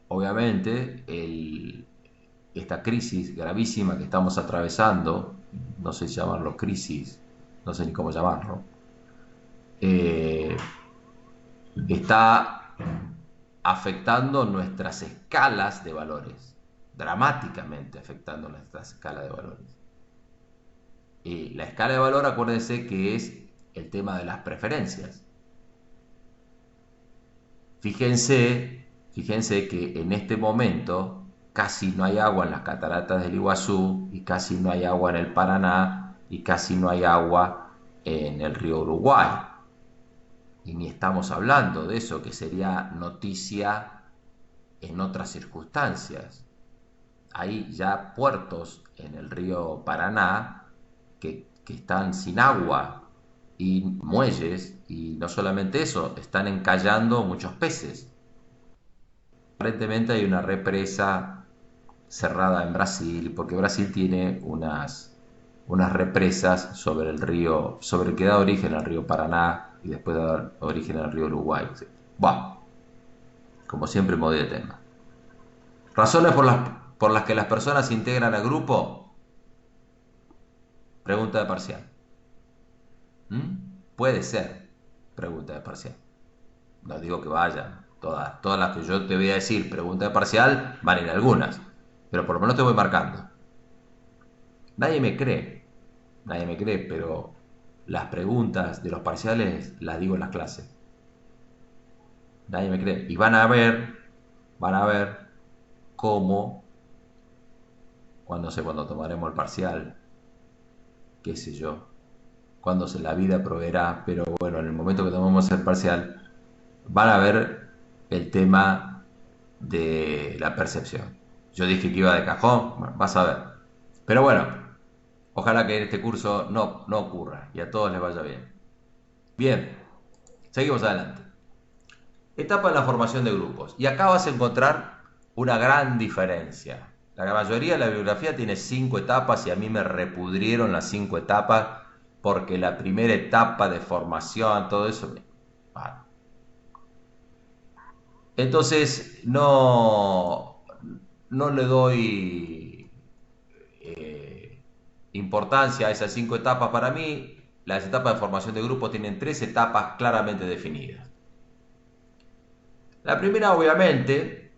Speaker 1: obviamente, esta crisis gravísima que estamos atravesando, no sé si llamarlo crisis, no sé ni cómo llamarlo, eh, está afectando nuestras escalas de valores, dramáticamente afectando nuestras escalas de valores. La escala de valor, acuérdense que es el tema de las preferencias. Fíjense que en este momento casi no hay agua en las cataratas del Iguazú y casi no hay agua en el Paraná y casi no hay agua en el río Uruguay. Y ni estamos hablando de eso, que sería noticia en otras circunstancias. Hay ya puertos en el río Paraná que están sin agua y muelles, y no solamente eso, están encallando muchos peces. Aparentemente hay una represa cerrada en Brasil, porque Brasil tiene unas represas sobre el río, sobre el que da origen al río Paraná y después da origen al río Uruguay. Bueno, como siempre me voy de tema. Razones por las que las personas se integran al grupo. Pregunta de parcial. Puede ser pregunta de parcial. No digo que vayan. Todas las que yo te voy a decir pregunta de parcial van a ir algunas. Pero por lo menos te voy marcando. Nadie me cree. Nadie me cree, pero las preguntas de los parciales las digo en las clases. Nadie me cree. Y van a ver cómo, cuando tomaremos el parcial, qué sé yo, cuando la vida proveerá, pero bueno, en el momento que tomemos el parcial, van a ver el tema de la percepción. Yo dije que iba de cajón, bueno, vas a ver. Pero bueno, ojalá que en este curso no ocurra y a todos les vaya bien. Bien, seguimos adelante. Etapa en la formación de grupos. Y acá vas a encontrar una gran diferencia. La mayoría de la bibliografía tiene 5 etapas y a mí me repudrieron las 5 etapas porque la primera etapa de formación, todo eso... Bueno. Entonces no le doy importancia a esas 5 etapas. Para mí, las etapas de formación de grupo tienen 3 etapas claramente definidas. La primera, obviamente,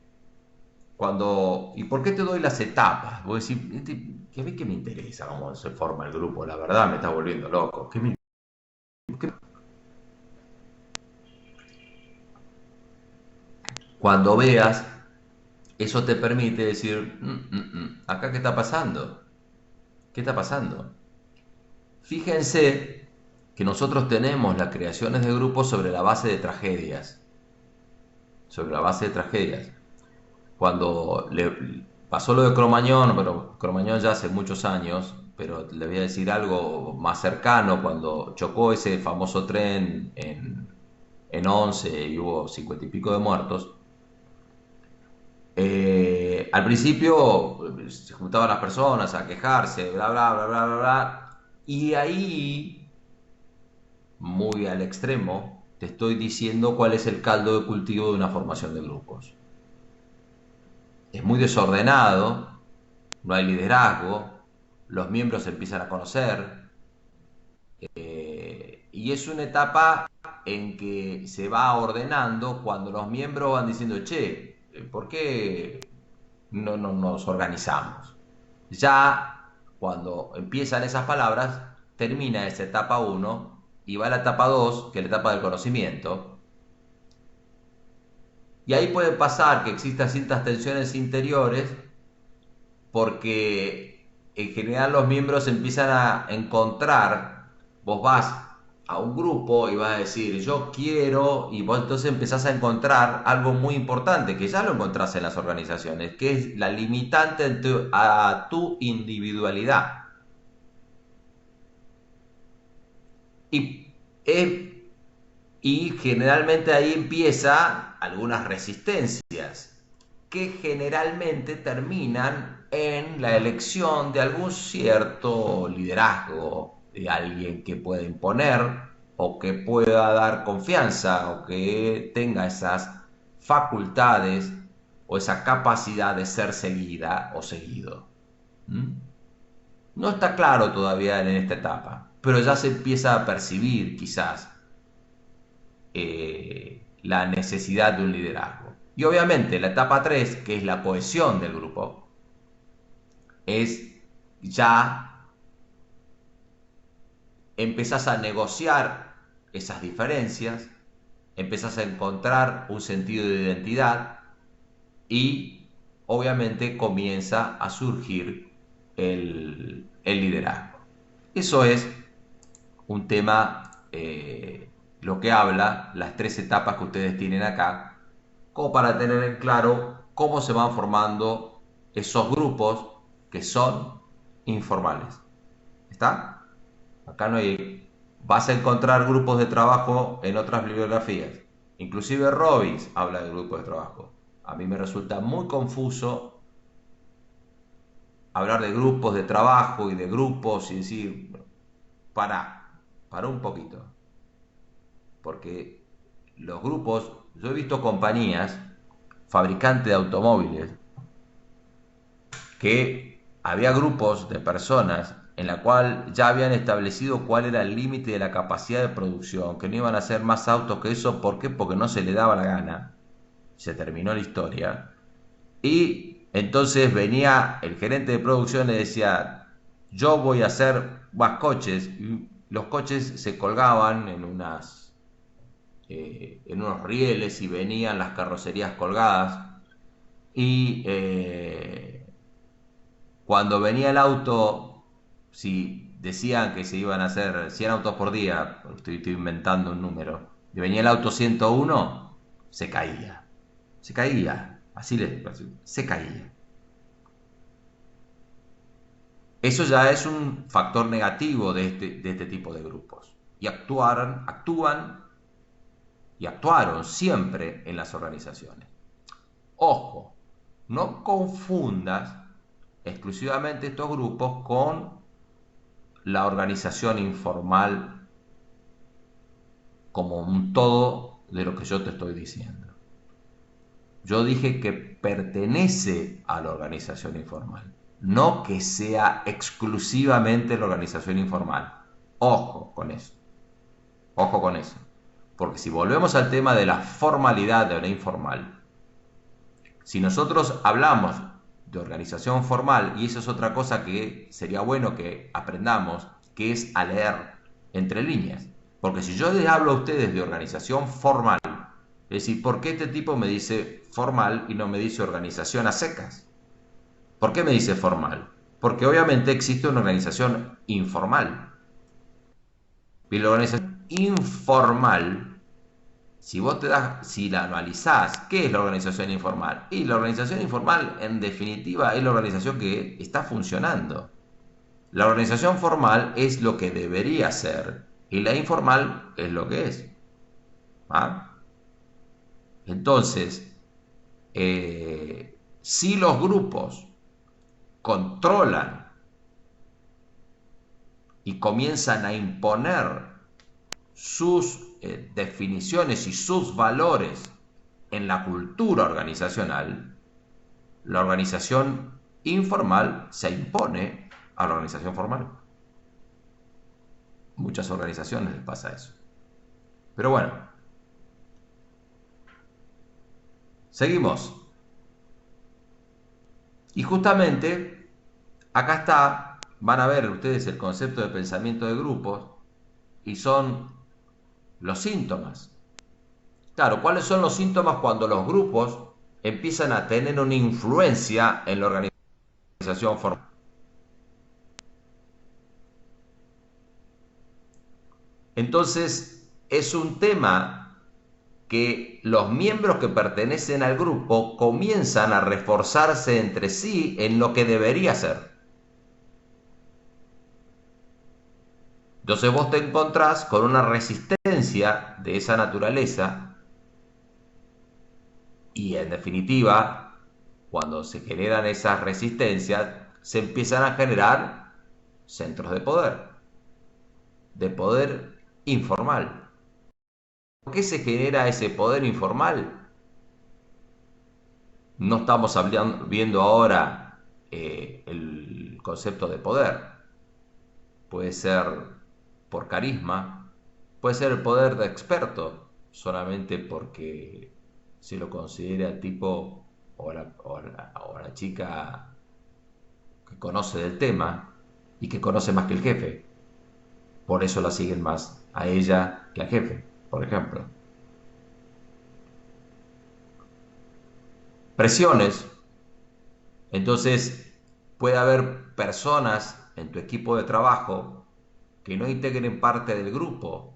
Speaker 1: ¿y por qué te doy las etapas? Vos decís, ¿a mí qué me interesa cómo se forma el grupo? La verdad me está volviendo loco. Cuando veas, eso te permite decir, ¿acá qué está pasando? ¿Qué está pasando? Fíjense que nosotros tenemos las creaciones de grupos sobre la base de tragedias. Sobre la base de tragedias. Cuando le pasó lo de Cromañón, pero Cromañón ya hace muchos años, pero le voy a decir algo más cercano, cuando chocó ese famoso tren en Once y hubo 50 y pico de muertos. Al principio se juntaban las personas a quejarse, bla, bla, bla, bla, bla, bla, y ahí, muy al extremo, te estoy diciendo cuál es el caldo de cultivo de una formación de grupos. Es muy desordenado, no hay liderazgo, los miembros se empiezan a conocer, y es una etapa en que se va ordenando cuando los miembros van diciendo, che, ¿por qué no nos organizamos? Ya cuando empiezan esas palabras, termina esa etapa 1 y va a la etapa 2, que es la etapa del conocimiento. Y ahí puede pasar que existan ciertas tensiones interiores porque en general los miembros empiezan a encontrar, vos vas a un grupo y vas a decir yo quiero, y vos entonces empezás a encontrar algo muy importante que ya lo encontrás en las organizaciones, que es la limitante a tu individualidad. Y, y generalmente ahí empieza algunas resistencias que generalmente terminan en la elección de algún cierto liderazgo, de alguien que pueda imponer o que pueda dar confianza o que tenga esas facultades o esa capacidad de ser seguida o seguido. No está claro todavía en esta etapa, pero ya se empieza a percibir quizás la necesidad de un liderazgo. Y obviamente la etapa 3, que es la cohesión del grupo, es ya empezás a negociar esas diferencias, empezás a encontrar un sentido de identidad y obviamente comienza a surgir el liderazgo. Eso es un tema, lo que habla, las 3 etapas que ustedes tienen acá, como para tener en claro cómo se van formando esos grupos que son informales. ¿Está? Acá no hay... Vas a encontrar grupos de trabajo en otras bibliografías. Inclusive Robbins habla de grupos de trabajo. A mí me resulta muy confuso hablar de grupos de trabajo y de grupos y decir, para un poquito. Porque los grupos, yo he visto compañías, fabricantes de automóviles, que había grupos de personas en la cual ya habían establecido cuál era el límite de la capacidad de producción, que no iban a hacer más autos que eso. ¿Por qué? Porque no se le daba la gana. Se terminó la historia. Y entonces venía el gerente de producción y le decía, yo voy a hacer más coches. Y los coches se colgaban en unos rieles y venían las carrocerías colgadas. Y cuando venía el auto, si decían que se iban a hacer 100 autos por día, estoy inventando un número, y venía el auto 101, se caía. Se caía. Se caía. Eso ya es un factor negativo de este tipo de grupos. Y actúan y actuaron siempre en las organizaciones. Ojo, no confundas exclusivamente estos grupos con la organización informal como un todo de lo que yo te estoy diciendo. Yo dije que pertenece a la organización informal, no que sea exclusivamente la organización informal. Ojo con eso, ojo con eso. Porque si volvemos al tema de la formalidad de la informal, si nosotros hablamos de organización formal, y eso es otra cosa que sería bueno que aprendamos, que es a leer entre líneas. Porque si yo les hablo a ustedes de organización formal, es decir, ¿por qué este tipo me dice formal y no me dice organización a secas? ¿Por qué me dice formal? Porque obviamente existe una organización informal. Y la organización informal, si la analizás, ¿qué es la organización informal? Y la organización informal, en definitiva, es la organización que está funcionando. La organización formal es lo que debería ser y la informal es lo que es. ¿Ah? Entonces, si los grupos controlan y comienzan a imponer sus definiciones y sus valores en la cultura organizacional, la organización informal se impone a la organización formal. Muchas organizaciones les pasa eso. Pero bueno, seguimos. Y justamente acá está, van a ver ustedes el concepto de pensamiento de grupos y son los síntomas. Claro, ¿cuáles son los síntomas cuando los grupos empiezan a tener una influencia en la organización formal? Entonces, es un tema que los miembros que pertenecen al grupo comienzan a reforzarse entre sí en lo que debería ser. Entonces vos te encontrás con una resistencia de esa naturaleza y en definitiva, cuando se generan esas resistencias, se empiezan a generar centros de poder informal. ¿Por qué se genera ese poder informal? No estamos viendo ahora el concepto de poder. Puede ser por carisma, puede ser el poder de experto, solamente porque se lo considera el tipo o la chica que conoce del tema y que conoce más que el jefe. Por eso la siguen más a ella que al jefe, por ejemplo. Presiones. Entonces, puede haber personas en tu equipo de trabajo que no integren parte del grupo,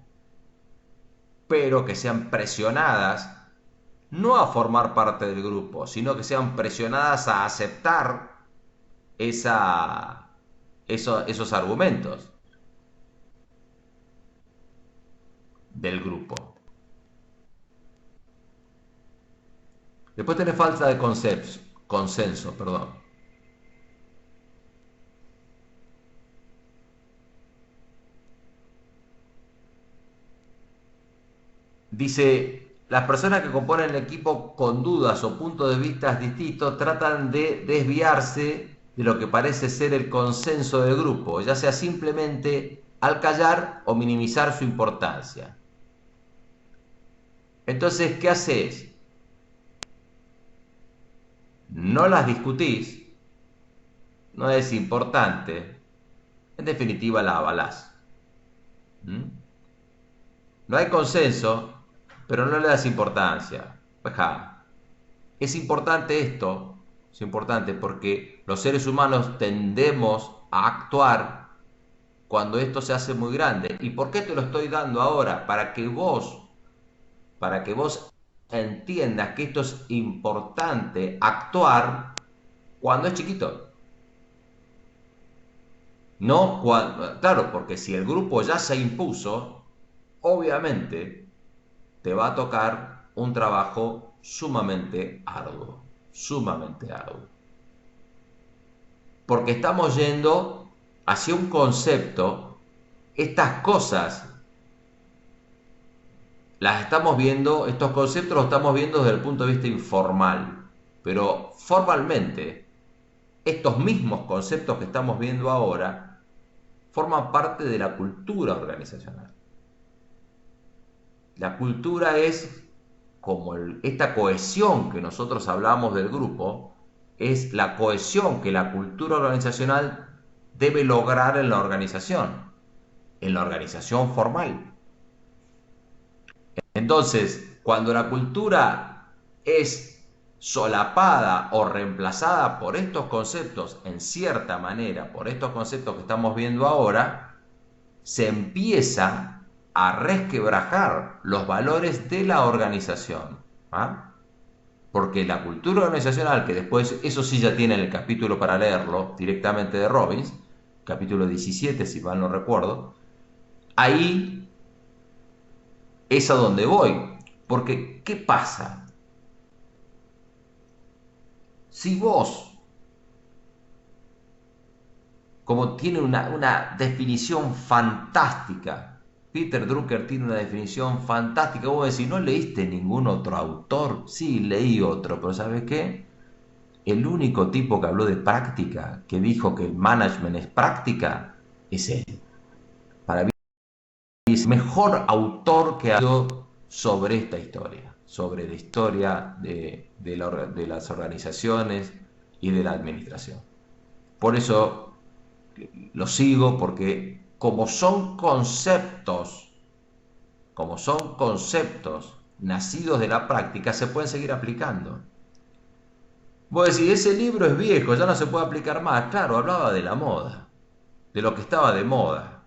Speaker 1: pero que sean presionadas no a formar parte del grupo, sino que sean presionadas a aceptar esos argumentos del grupo. Después tenés falta de consenso, perdón. Dice, las personas que componen el equipo con dudas o puntos de vista distintos tratan de desviarse de lo que parece ser el consenso del grupo, ya sea simplemente al callar o minimizar su importancia. Entonces, ¿qué haces? No las discutís, no es importante, en definitiva la avalás. ¿Mm? No hay consenso, pero no le das importancia. Ajá. Es importante esto, es importante porque los seres humanos tendemos a actuar cuando esto se hace muy grande. ¿Y por qué te lo estoy dando ahora? Para que vos entiendas que esto es importante actuar cuando es chiquito. No cuando, claro, porque si el grupo ya se impuso, obviamente te va a tocar un trabajo sumamente arduo, sumamente arduo. Porque estamos yendo hacia un concepto, estas cosas las estamos viendo, estos conceptos los estamos viendo desde el punto de vista informal, pero formalmente estos mismos conceptos que estamos viendo ahora forman parte de la cultura organizacional. La cultura es como esta cohesión que nosotros hablamos del grupo, es la cohesión que la cultura organizacional debe lograr en la organización formal. Entonces, cuando la cultura es solapada o reemplazada por estos conceptos, en cierta manera, por estos conceptos que estamos viendo ahora, se empieza a resquebrajar los valores de la organización. ¿Ah? Porque la cultura organizacional, que después, eso sí ya tiene el capítulo para leerlo directamente de Robbins, capítulo 17, si mal no recuerdo, ahí es a donde voy. Porque, ¿qué pasa? Si vos, como tiene una definición fantástica, Peter Drucker tiene una definición fantástica, vos decís, ¿no leíste ningún otro autor? Sí, leí otro, pero ¿sabes qué? El único tipo que habló de práctica, que dijo que el management es práctica, es él. Para mí es el mejor autor que ha habido sobre esta historia, sobre la historia de las organizaciones y de la administración. Por eso lo sigo, porque como son conceptos nacidos de la práctica, se pueden seguir aplicando. Vos decís, ese libro es viejo, ya no se puede aplicar más. Claro, hablaba de la moda, de lo que estaba de moda.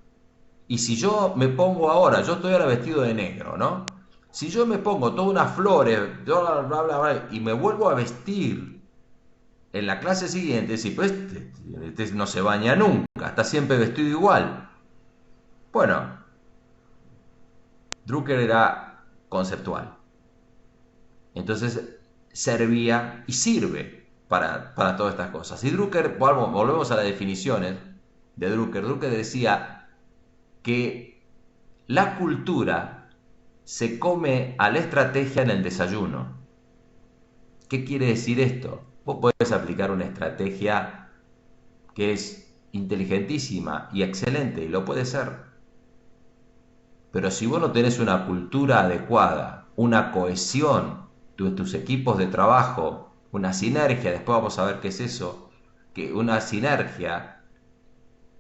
Speaker 1: Y si yo me pongo ahora, yo estoy ahora vestido de negro, ¿no? Si yo me pongo todas unas flores, bla, bla, bla, bla, y me vuelvo a vestir en la clase siguiente, sí, pues este no se baña nunca, está siempre vestido igual. Bueno, Drucker era conceptual. Entonces servía y sirve para todas estas cosas. Y Drucker, volvemos a las definiciones de Drucker. Drucker decía que la cultura se come a la estrategia en el desayuno. ¿Qué quiere decir esto? Vos podés aplicar una estrategia que es inteligentísima y excelente, y lo puede ser. Pero si vos no tenés una cultura adecuada, una cohesión de tus equipos de trabajo, una sinergia, después vamos a ver qué es eso, que una sinergia,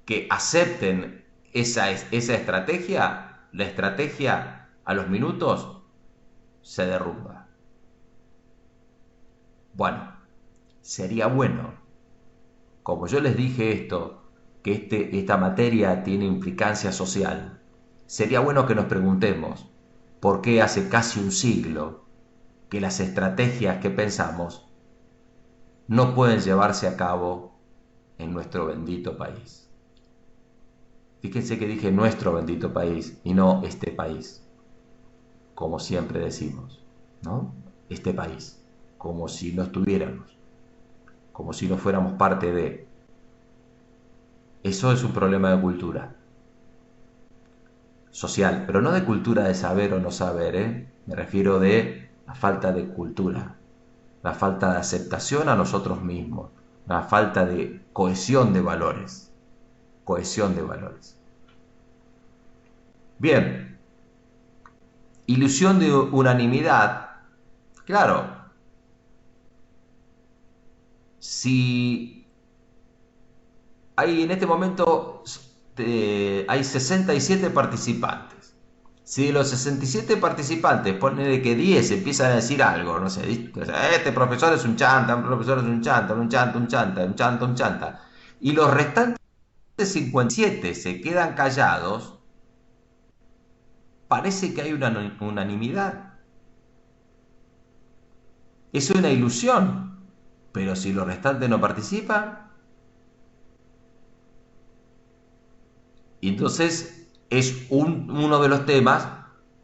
Speaker 1: que acepten esa estrategia, la estrategia a los minutos se derrumba. Bueno, sería bueno, como yo les dije esto, que esta materia tiene implicancia social, sería bueno que nos preguntemos por qué hace casi un siglo que las estrategias que pensamos no pueden llevarse a cabo en nuestro bendito país. Fíjense que dije nuestro bendito país y no este país, como siempre decimos, ¿no? Este país, como si no estuviéramos, como si no fuéramos parte de. Eso es un problema de cultura social, pero no de cultura de saber o no saber, ¿eh? Me refiero de la falta de cultura, la falta de aceptación a nosotros mismos, la falta de cohesión de valores, cohesión de valores. Bien, ilusión de unanimidad, claro, si hay en este momento hay 67 participantes. Si de los 67 participantes pone que 10 empiezan a decir algo, no sé, este profesor es un chanta, un profesor es un chanta, un chanta, un chanta, un chanta, un chanta, y los restantes 57 se quedan callados, parece que hay una unanimidad. Es una ilusión, pero si los restantes no participan, entonces es uno de los temas,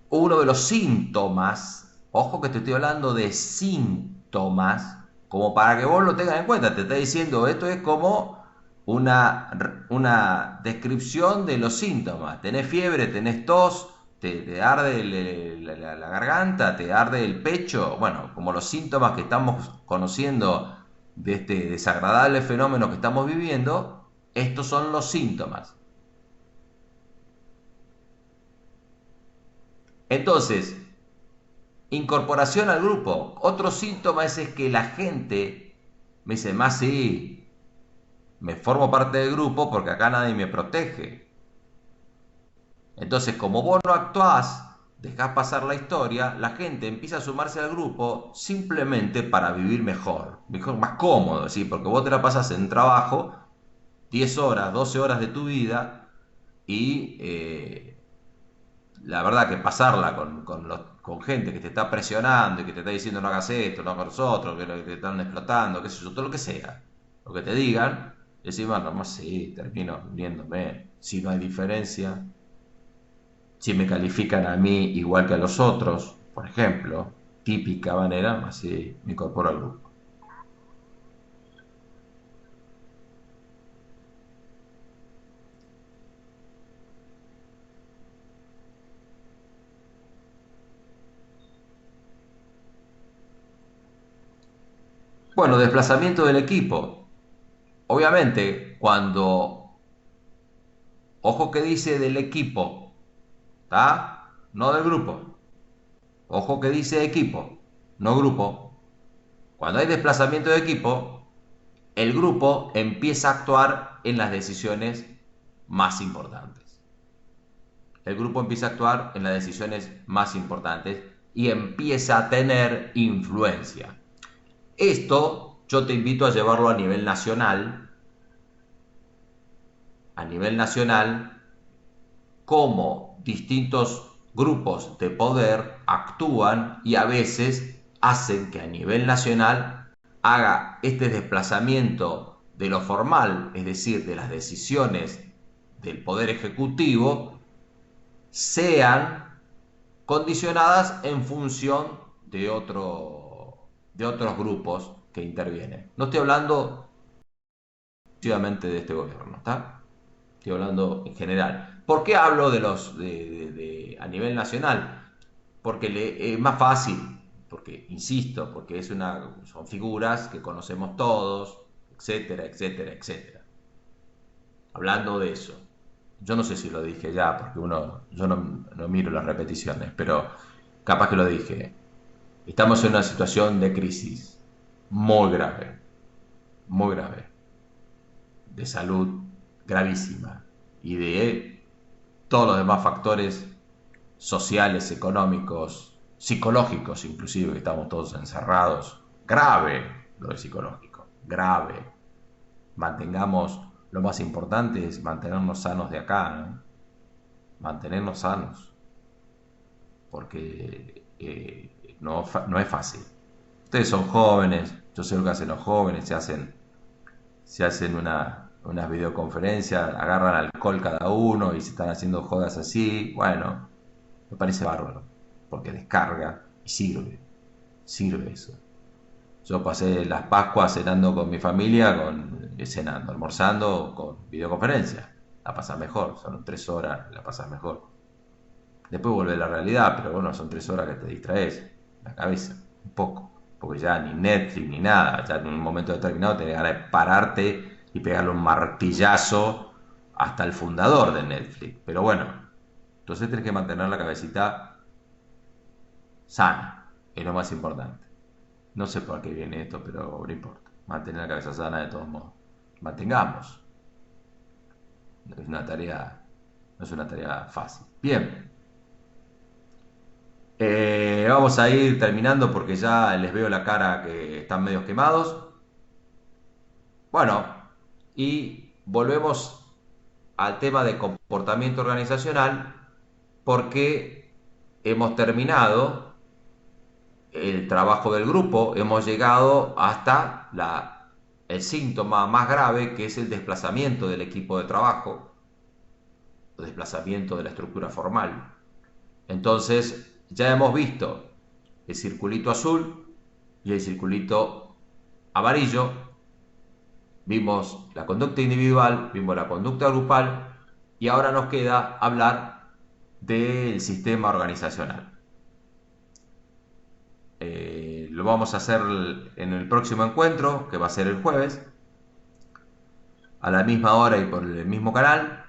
Speaker 1: uno de los síntomas, ojo que te estoy hablando de síntomas, como para que vos lo tengas en cuenta, te está diciendo esto es como una descripción de los síntomas, tenés fiebre, tenés tos, te arde la garganta, te arde el pecho, bueno, como los síntomas que estamos conociendo de este desagradable fenómeno que estamos viviendo, estos son los síntomas. Entonces, incorporación al grupo. Otro síntoma es que la gente me dice, más sí, me formo parte del grupo porque acá nadie me protege. Entonces, como vos no actuás, dejás pasar la historia, la gente empieza a sumarse al grupo simplemente para vivir mejor, más cómodo, ¿sí? Porque vos te la pasas en trabajo 10 horas, 12 horas de tu vida y la verdad que pasarla con gente que te está presionando y que te está diciendo no hagas esto, no hagas otro, que te están explotando, qué sé yo, todo lo que sea, lo que te digan, decís, bueno, más sí, termino uniéndome, si no hay diferencia, si me califican a mí igual que a los otros, por ejemplo, típica manera, más sí, me incorporo al grupo. Bueno, desplazamiento del equipo. Obviamente, ojo que dice del equipo, ¿está? No del grupo. Ojo que dice equipo, no grupo. Cuando hay desplazamiento de equipo, el grupo empieza a actuar en las decisiones más importantes. El grupo empieza a actuar en las decisiones más importantes y empieza a tener influencia. Esto yo te invito a llevarlo a nivel nacional, cómo distintos grupos de poder actúan y a veces hacen que a nivel nacional haga este desplazamiento de lo formal, es decir, de las decisiones del poder ejecutivo, sean condicionadas en función de otros grupos que intervienen. No estoy hablando exclusivamente de este gobierno, ¿está? Estoy hablando en general. ¿Por qué hablo de los a nivel nacional? Porque es más fácil, porque, insisto, porque son figuras que conocemos todos, etcétera, etcétera, etcétera. Hablando de eso, yo no sé si lo dije ya, porque yo no miro las repeticiones, pero capaz que lo dije. Estamos en una situación de crisis muy grave, de salud gravísima y de todos los demás factores sociales, económicos, psicológicos inclusive, que estamos todos encerrados. Grave lo de psicológico, grave. Mantengamos, lo más importante es mantenernos sanos de acá, ¿no? Mantenernos sanos, porque no es fácil. Ustedes son jóvenes, yo sé lo que hacen los jóvenes, se hacen unas videoconferencias, agarran alcohol cada uno y se están haciendo jodas así. Bueno, me parece bárbaro, porque descarga y sirve eso. Yo pasé las Pascuas cenando con mi familia, cenando, almorzando con videoconferencia. La pasas mejor, son 3 horas, la pasas mejor. Después vuelve la realidad, pero bueno, son 3 horas que te distraes la cabeza, un poco. Porque ya ni Netflix ni nada, ya en un momento determinado tenés ganas de pararte y pegarle un martillazo hasta el fundador de Netflix. Pero bueno, entonces tenés que mantener la cabecita sana, es lo más importante. No sé por qué viene esto, pero no importa. Mantener la cabeza sana de todos modos. Mantengamos. No es una tarea, no es una tarea fácil. Bien. Vamos a ir terminando porque ya les veo la cara que están medio quemados. Bueno, y volvemos al tema de comportamiento organizacional porque hemos terminado el trabajo del grupo, hemos llegado hasta el síntoma más grave, que es el desplazamiento del equipo de trabajo, o desplazamiento de la estructura formal. Entonces, ya hemos visto el circulito azul y el circulito amarillo, vimos la conducta individual, vimos la conducta grupal, y ahora nos queda hablar del sistema organizacional. Lo vamos a hacer en el próximo encuentro, que va a ser el jueves, a la misma hora y por el mismo canal.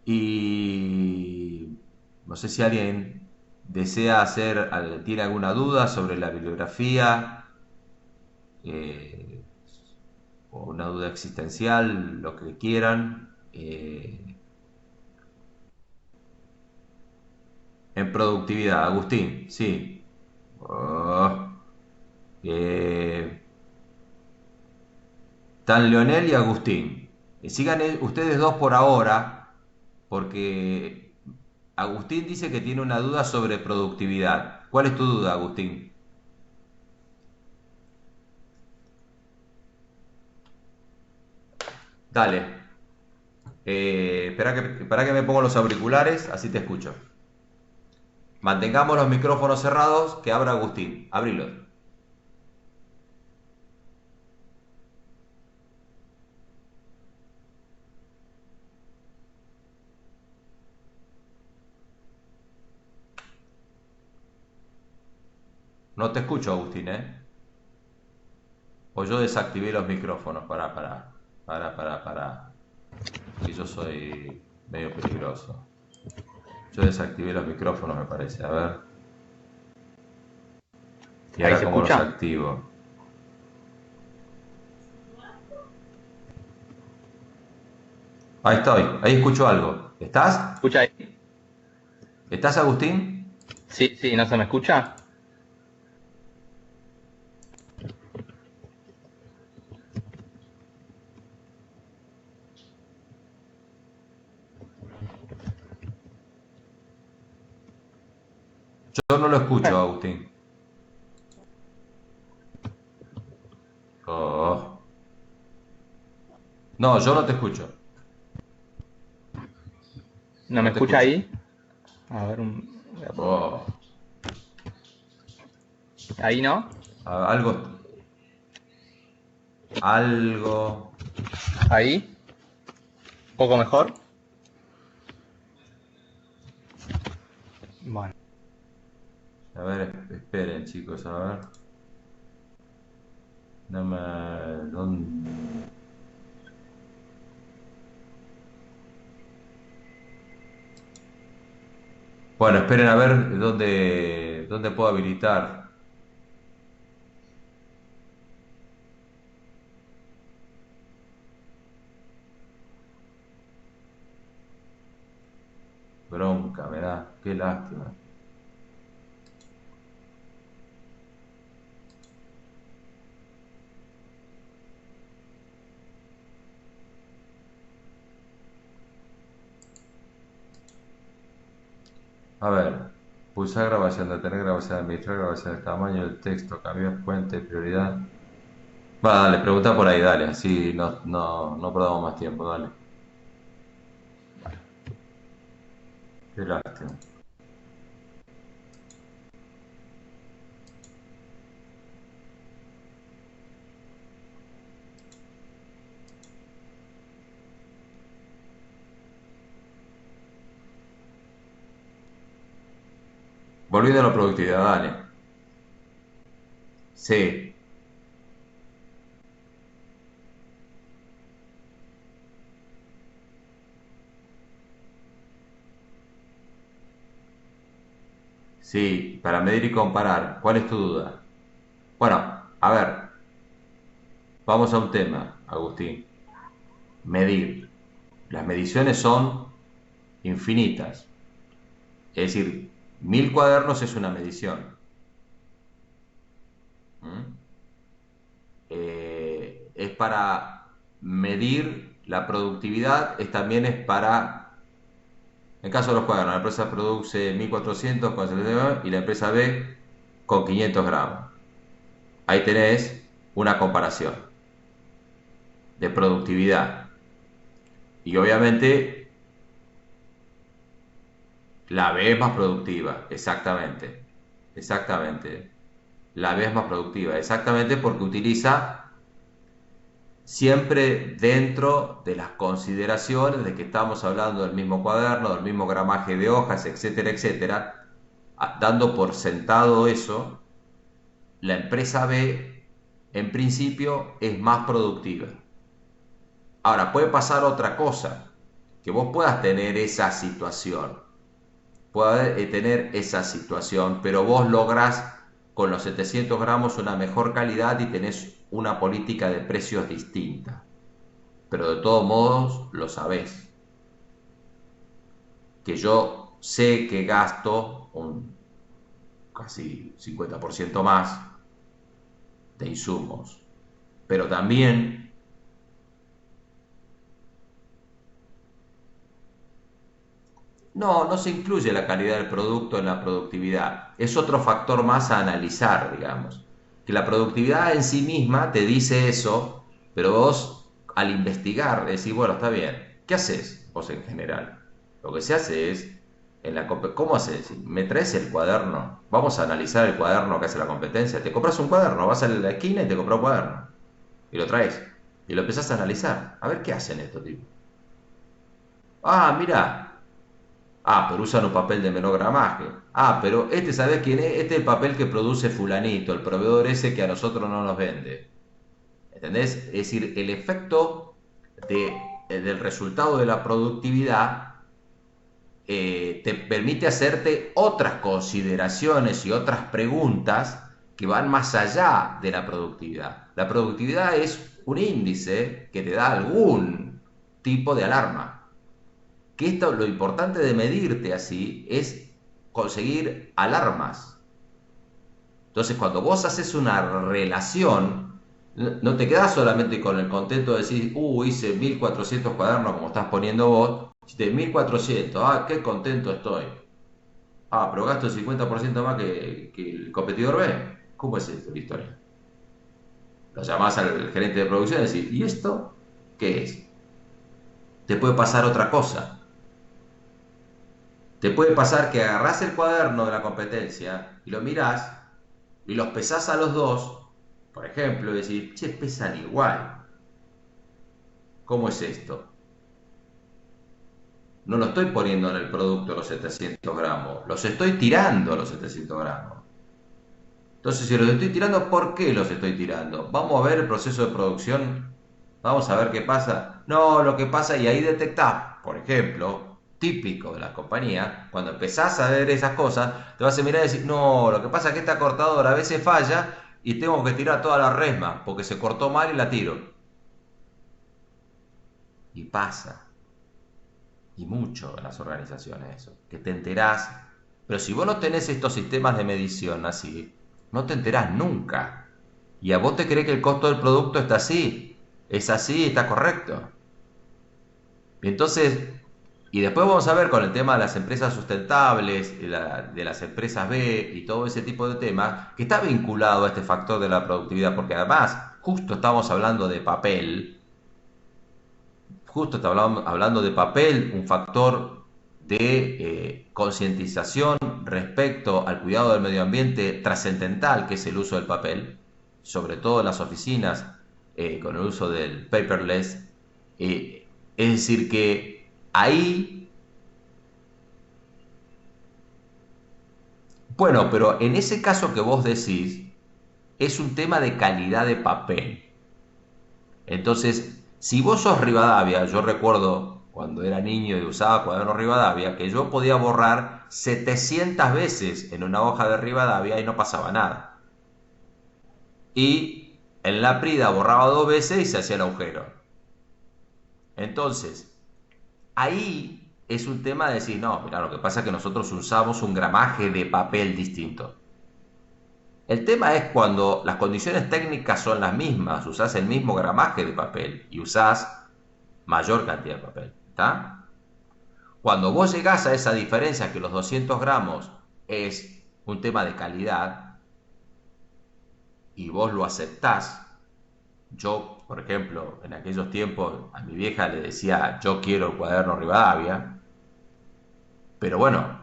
Speaker 1: Y no sé si alguien desea tiene alguna duda sobre la bibliografía, eh, o una duda existencial, lo que quieran. En productividad, Agustín, sí. Oh, eh, Tan Leonel y Agustín. Sigan ustedes dos por ahora, porque Agustín dice que tiene una duda sobre productividad. ¿Cuál es tu duda, Agustín? Dale. Espera que me pongo los auriculares, así te escucho. Mantengamos los micrófonos cerrados, que abra Agustín. Abrilos. No te escucho, Agustín, ¿eh? O yo desactivé los micrófonos. Para. Que yo soy medio peligroso. Yo desactivé los micrófonos, me parece. A ver. ¿Y
Speaker 2: Ahí
Speaker 1: ahora
Speaker 2: se
Speaker 1: cómo los
Speaker 2: escucha.
Speaker 1: activo? Ahí estoy. Ahí escucho algo. ¿Estás?
Speaker 2: ¿Escucha ahí?
Speaker 1: ¿Estás, Agustín?
Speaker 2: Sí, sí, ¿no se me escucha?
Speaker 1: Yo no lo escucho,
Speaker 2: Bueno,
Speaker 1: Agustín. Oh. No, yo no te escucho.
Speaker 2: ¿no me
Speaker 1: No te
Speaker 2: escucha
Speaker 1: escucho.
Speaker 2: ahí? A ver, voy a poner.
Speaker 1: Oh.
Speaker 2: Ahí no.
Speaker 1: Algo. Algo.
Speaker 2: Ahí. Un poco mejor. Bueno.
Speaker 1: A ver, esperen, chicos, a ver. No me. Bueno, esperen a ver dónde puedo habilitar. Bronca, me da. Qué lástima. A ver, pulsar grabación, detener grabación, administrar grabación, el tamaño del texto, cambiar fuente, prioridad. Va, dale, pregunta por ahí, dale, así no perdamos más tiempo, dale. Qué lástima. Volviendo a la productividad, dale. Sí, sí, para medir y comparar. ¿Cuál es tu duda? Bueno, a ver, vamos a un tema, Agustín. Medir. Las mediciones son infinitas. Es decir, 1000 cuadernos es una medición. ¿Mm? Es para medir la productividad, también es para, en el caso de los cuadernos, la empresa produce 1400 y la empresa B con 500 gramos. Ahí tenés una comparación de productividad. Y obviamente la B es más productiva, exactamente. Exactamente. La B es más productiva, exactamente porque utiliza siempre dentro de las consideraciones de que estamos hablando del mismo cuaderno, del mismo gramaje de hojas, etcétera, etcétera, dando por sentado eso, la empresa B en principio es más productiva. Ahora, puede pasar otra cosa, que vos puedas tener esa situación, pero vos lográs con los 700 gramos una mejor calidad y tenés una política de precios distinta. Pero de todos modos lo sabés, que yo sé que gasto un casi 50% más de insumos, pero también no se incluye la calidad del producto en la productividad. Es otro factor más a analizar, digamos. Que la productividad en sí misma te dice eso, pero vos al investigar decís, bueno, está bien. ¿Qué haces vos en general? Lo que se hace es, ¿cómo haces? ¿Me traes el cuaderno? Vamos a analizar el cuaderno que hace la competencia. Te compras un cuaderno, vas a la esquina y te compras un cuaderno. Y lo traes. Y lo empezás a analizar. A ver qué hacen estos tipos. Ah, mira, ah, pero usan un papel de menor gramaje. Ah, pero este, ¿sabes quién es? Este es el papel que produce fulanito, el proveedor ese que a nosotros no nos vende. ¿Entendés? Es decir, el efecto del resultado de la productividad te permite hacerte otras consideraciones y otras preguntas que van más allá de la productividad. La productividad es un índice que te da algún tipo de alarma. Que esto, lo importante de medirte así es conseguir alarmas. Entonces, cuando vos haces una relación, no te quedas solamente con el contento de decir, hice 1400 cuadernos como estás poniendo vos, hiciste 1400, qué contento estoy. Pero gasto el 50% más que el competidor B. ¿Cómo es esto la historia? Lo llamás al gerente de producción y decís, ¿y esto qué es? Te puede pasar otra cosa. Te puede pasar que agarrás el cuaderno de la competencia y lo mirás y los pesás a los dos, por ejemplo, y decís, che, pesan igual. ¿Cómo es esto? No lo estoy poniendo en el producto los 700 gramos, los estoy tirando a los 700 gramos. Entonces, si los estoy tirando, ¿por qué los estoy tirando? Vamos a ver el proceso de producción, vamos a ver qué pasa. No, lo que pasa, y ahí detectás, por ejemplo, típico de la compañía, cuando empezás a ver esas cosas, te vas a mirar y decir, no, lo que pasa es que esta cortadora a veces falla y tengo que tirar toda la resma porque se cortó mal y la tiro. Y pasa. y mucho en las organizaciones eso, que te enterás, pero si vos no tenés estos sistemas de medición así, no te enterás nunca. Y a vos te crees que el costo del producto está así, es así, está correcto. Y entonces, y después vamos a ver con el tema de las empresas sustentables, de las empresas B y todo ese tipo de temas, que está vinculado a este factor de la productividad, porque además, justo estamos hablando de papel, justo estamos hablando de papel, un factor de concientización respecto al cuidado del medio ambiente trascendental, que es el uso del papel, sobre todo en las oficinas, con el uso del paperless. Es decir, que ahí, bueno, pero en ese caso que vos decís, es un tema de calidad de papel. Entonces, si vos sos Rivadavia, yo recuerdo cuando era niño y usaba cuaderno Rivadavia, que yo podía borrar 700 veces en una hoja de Rivadavia y no pasaba nada. Y en la Prida borraba 2 veces y se hacía el agujero. Entonces, ahí es un tema de decir, no, mira, lo que pasa es que nosotros usamos un gramaje de papel distinto. El tema es cuando las condiciones técnicas son las mismas, usás el mismo gramaje de papel y usás mayor cantidad de papel, ¿está? Cuando vos llegás a esa diferencia que los 200 gramos es un tema de calidad y vos lo aceptás, yo, por ejemplo, en aquellos tiempos a mi vieja le decía, yo quiero el cuaderno Rivadavia, pero bueno,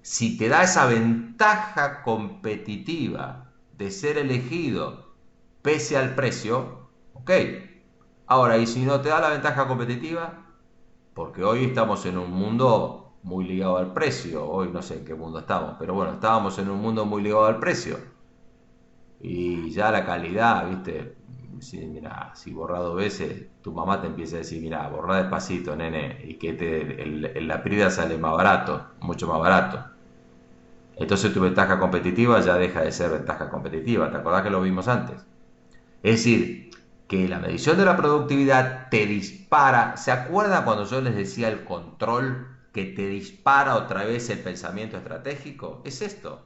Speaker 1: si te da esa ventaja competitiva de ser elegido pese al precio, ok. Ahora, y si no te da la ventaja competitiva, porque hoy estamos en un mundo muy ligado al precio, hoy no sé en qué mundo estamos, pero bueno, estábamos en un mundo muy ligado al precio. Y ya la calidad, viste, si, mira, si borra 2 veces, tu mamá te empieza a decir, mira, borra despacito, nene, y que la prida sale más barato, mucho más barato. Entonces tu ventaja competitiva ya deja de ser ventaja competitiva. ¿Te acordás que lo vimos antes? Es decir, que la medición de la productividad te dispara. ¿Se acuerdan cuando yo les decía el control que te dispara otra vez el pensamiento estratégico? Es esto.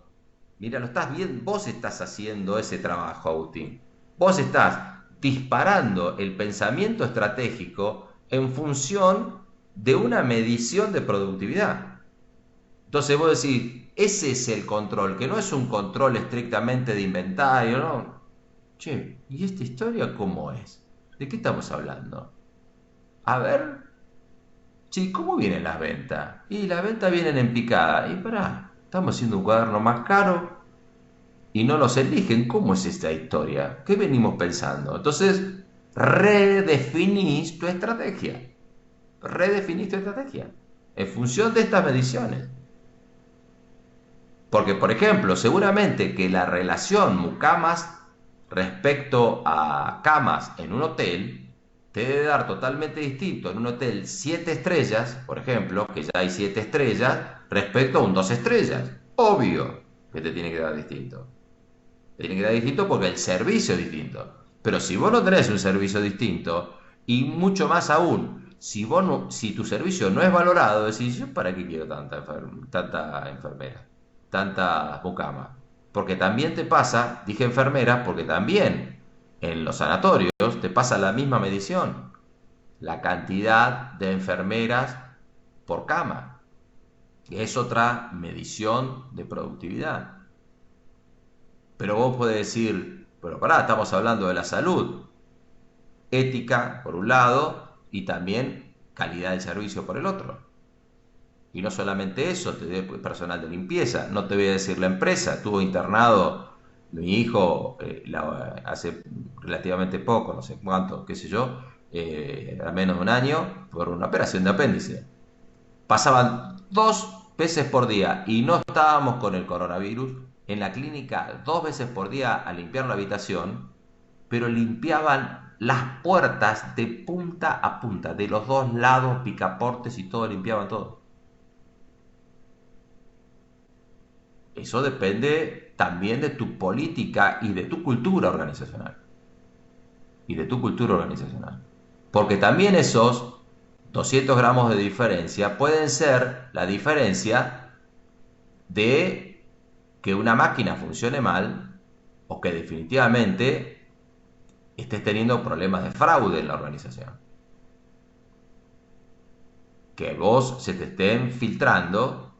Speaker 1: Mira, lo estás viendo, vos estás haciendo ese trabajo, Agustín. Vos estás disparando el pensamiento estratégico en función de una medición de productividad. Entonces vos decís, ese es el control, que no es un control estrictamente de inventario, ¿no? Che, ¿y esta historia cómo es? ¿De qué estamos hablando? A ver, che, ¿cómo vienen las ventas? Y las ventas vienen en picada. Y pará, estamos haciendo un cuaderno más caro y no nos eligen. ¿Cómo es esta historia? ¿Qué venimos pensando? Entonces, redefinís tu estrategia. Redefinís tu estrategia en función de estas mediciones. Porque, por ejemplo, seguramente que la relación mucamas respecto a camas en un hotel te debe dar totalmente distinto en un hotel 7 estrellas, por ejemplo, que ya hay 7 estrellas, respecto a un 2 estrellas. Obvio que te tiene que dar distinto. Te tiene que dar distinto porque el servicio es distinto. Pero si vos no tenés un servicio distinto, y mucho más aún, si tu servicio no es valorado, decís, ¿yo para qué quiero tanta enfermera? Tanta mucama? Porque también te pasa, dije enfermera, porque también en los sanatorios te pasa la misma medición, la cantidad de enfermeras por cama, que es otra medición de productividad. Pero vos podés decir, pero pará, estamos hablando de la salud, ética por un lado y también calidad del servicio por el otro. Y no solamente eso, te doy personal de limpieza, no te voy a decir la empresa, estuvo internado mi hijo hace relativamente poco, no sé cuánto, qué sé yo, a menos de un año, por una operación de apéndice. Pasaban 2 veces por día y no estábamos con el coronavirus en la clínica 2 veces por día a limpiar la habitación, pero limpiaban las puertas de punta a punta, de los dos lados, picaportes y todo, limpiaban todo. Eso depende también de tu política y de tu cultura organizacional. Y de tu cultura organizacional. Porque también esos 200 gramos de diferencia pueden ser la diferencia de que una máquina funcione mal o que definitivamente estés teniendo problemas de fraude en la organización. Que vos se te estén filtrando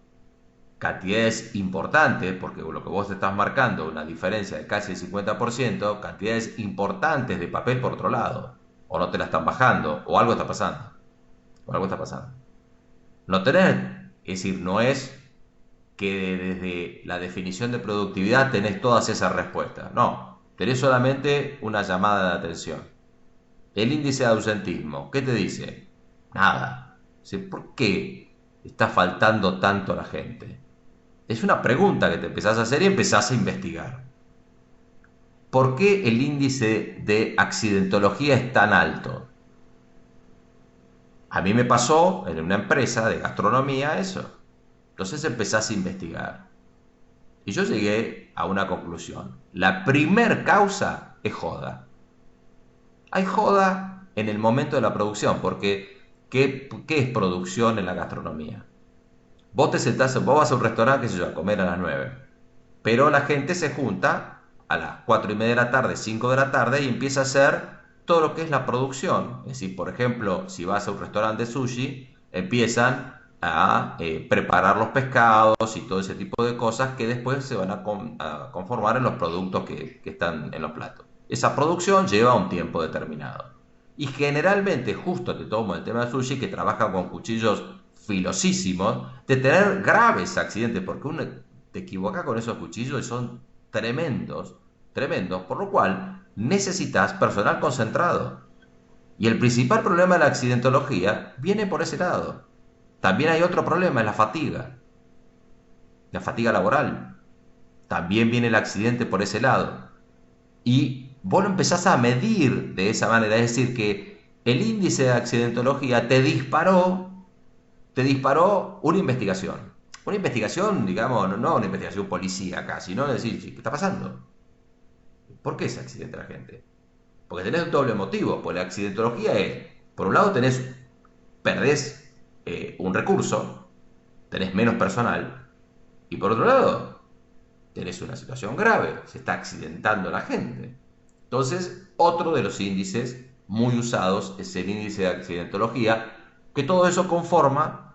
Speaker 1: cantidades importantes, porque lo que vos te estás marcando, una diferencia de casi el 50%, cantidades importantes de papel por otro lado, o no te la están bajando, o algo está pasando, o algo está pasando. No tenés, es decir, no es que desde la definición de productividad tenés todas esas respuestas, no, tenés solamente una llamada de atención. El índice de ausentismo, ¿qué te dice? Nada. ¿Por qué está faltando tanto a la gente? Es una pregunta que te empezás a hacer y empezás a investigar. ¿Por qué el índice de accidentología es tan alto? A mí me pasó en una empresa de gastronomía eso. Entonces empezás a investigar. Y yo llegué a una conclusión. La primer causa es joda. Hay joda en el momento de la producción, porque ¿qué es producción en la gastronomía? Vos te sentás, vos vas a un restaurante, qué sé yo, a comer a las 9. Pero la gente se junta a las 4:30 de la tarde, 5 de la tarde y empieza a hacer todo lo que es la producción. Es decir, por ejemplo, si vas a un restaurante de sushi, empiezan a preparar los pescados y todo ese tipo de cosas que después se van a conformar en los productos que están en los platos. Esa producción lleva un tiempo determinado. Y generalmente, justo te tomo el tema de sushi, que trabaja con cuchillos filosísimos, de tener graves accidentes, porque uno te equivocas con esos cuchillos y son tremendos, tremendos, por lo cual necesitas personal concentrado. Y el principal problema de la accidentología viene por ese lado. También hay otro problema, es la fatiga laboral. También viene el accidente por ese lado. Y vos lo empezás a medir de esa manera, es decir, que el índice de accidentología te disparó una investigación. Una investigación, digamos, no una investigación policíaca, sino decir, ¿qué está pasando? ¿Por qué se accidenta la gente? Porque tenés un doble motivo. Pues la accidentología es, por un lado perdés un recurso, tenés menos personal, y por otro lado, tenés una situación grave, se está accidentando la gente. Entonces, otro de los índices muy usados es el índice de accidentología, que todo eso conforma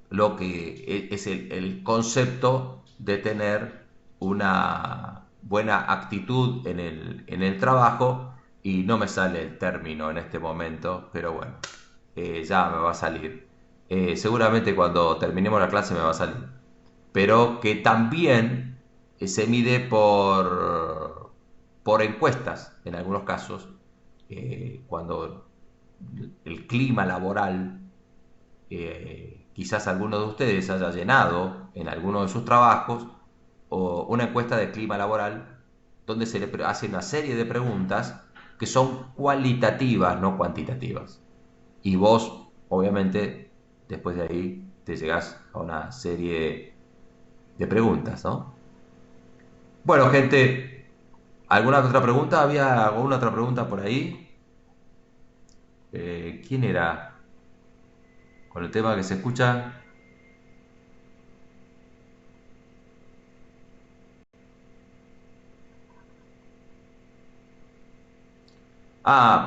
Speaker 1: lo que es el concepto de tener una buena actitud en el trabajo, y no me sale el término en este momento, pero bueno, ya me va a salir. Seguramente cuando terminemos la clase me va a salir. Pero que también se mide por encuestas, en algunos casos, cuando el clima laboral, quizás alguno de ustedes haya llenado en alguno de sus trabajos o una encuesta de clima laboral donde se le hace una serie de preguntas que son cualitativas, no cuantitativas. Y vos, obviamente, después de ahí te llegás a una serie de preguntas, ¿no? Bueno, gente, ¿alguna otra pregunta? ¿Había alguna otra pregunta por ahí? ¿Quién era? Con el tema que se escucha.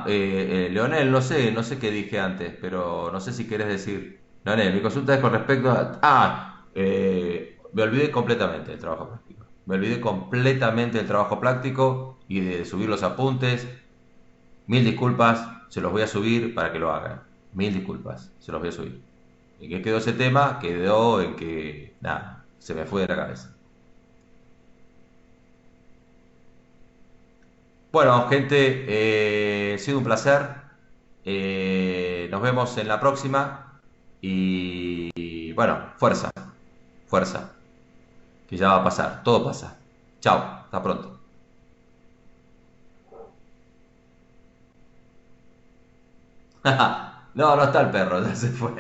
Speaker 1: Leonel, no sé qué dije antes, pero no sé si querés decir. Leonel, mi consulta es con respecto a. Me olvidé completamente del trabajo práctico. Me olvidé completamente del trabajo práctico y de subir los apuntes. Mil disculpas, se los voy a subir para que lo hagan. Mil disculpas, se los voy a subir. ¿En qué quedó ese tema? Quedó en que, nada, se me fue de la cabeza. Bueno, gente, ha sido un placer. Nos vemos en la próxima. Y bueno, fuerza, fuerza, que ya va a pasar, todo pasa. Chao, hasta pronto. No, no está el perro, ya se fue.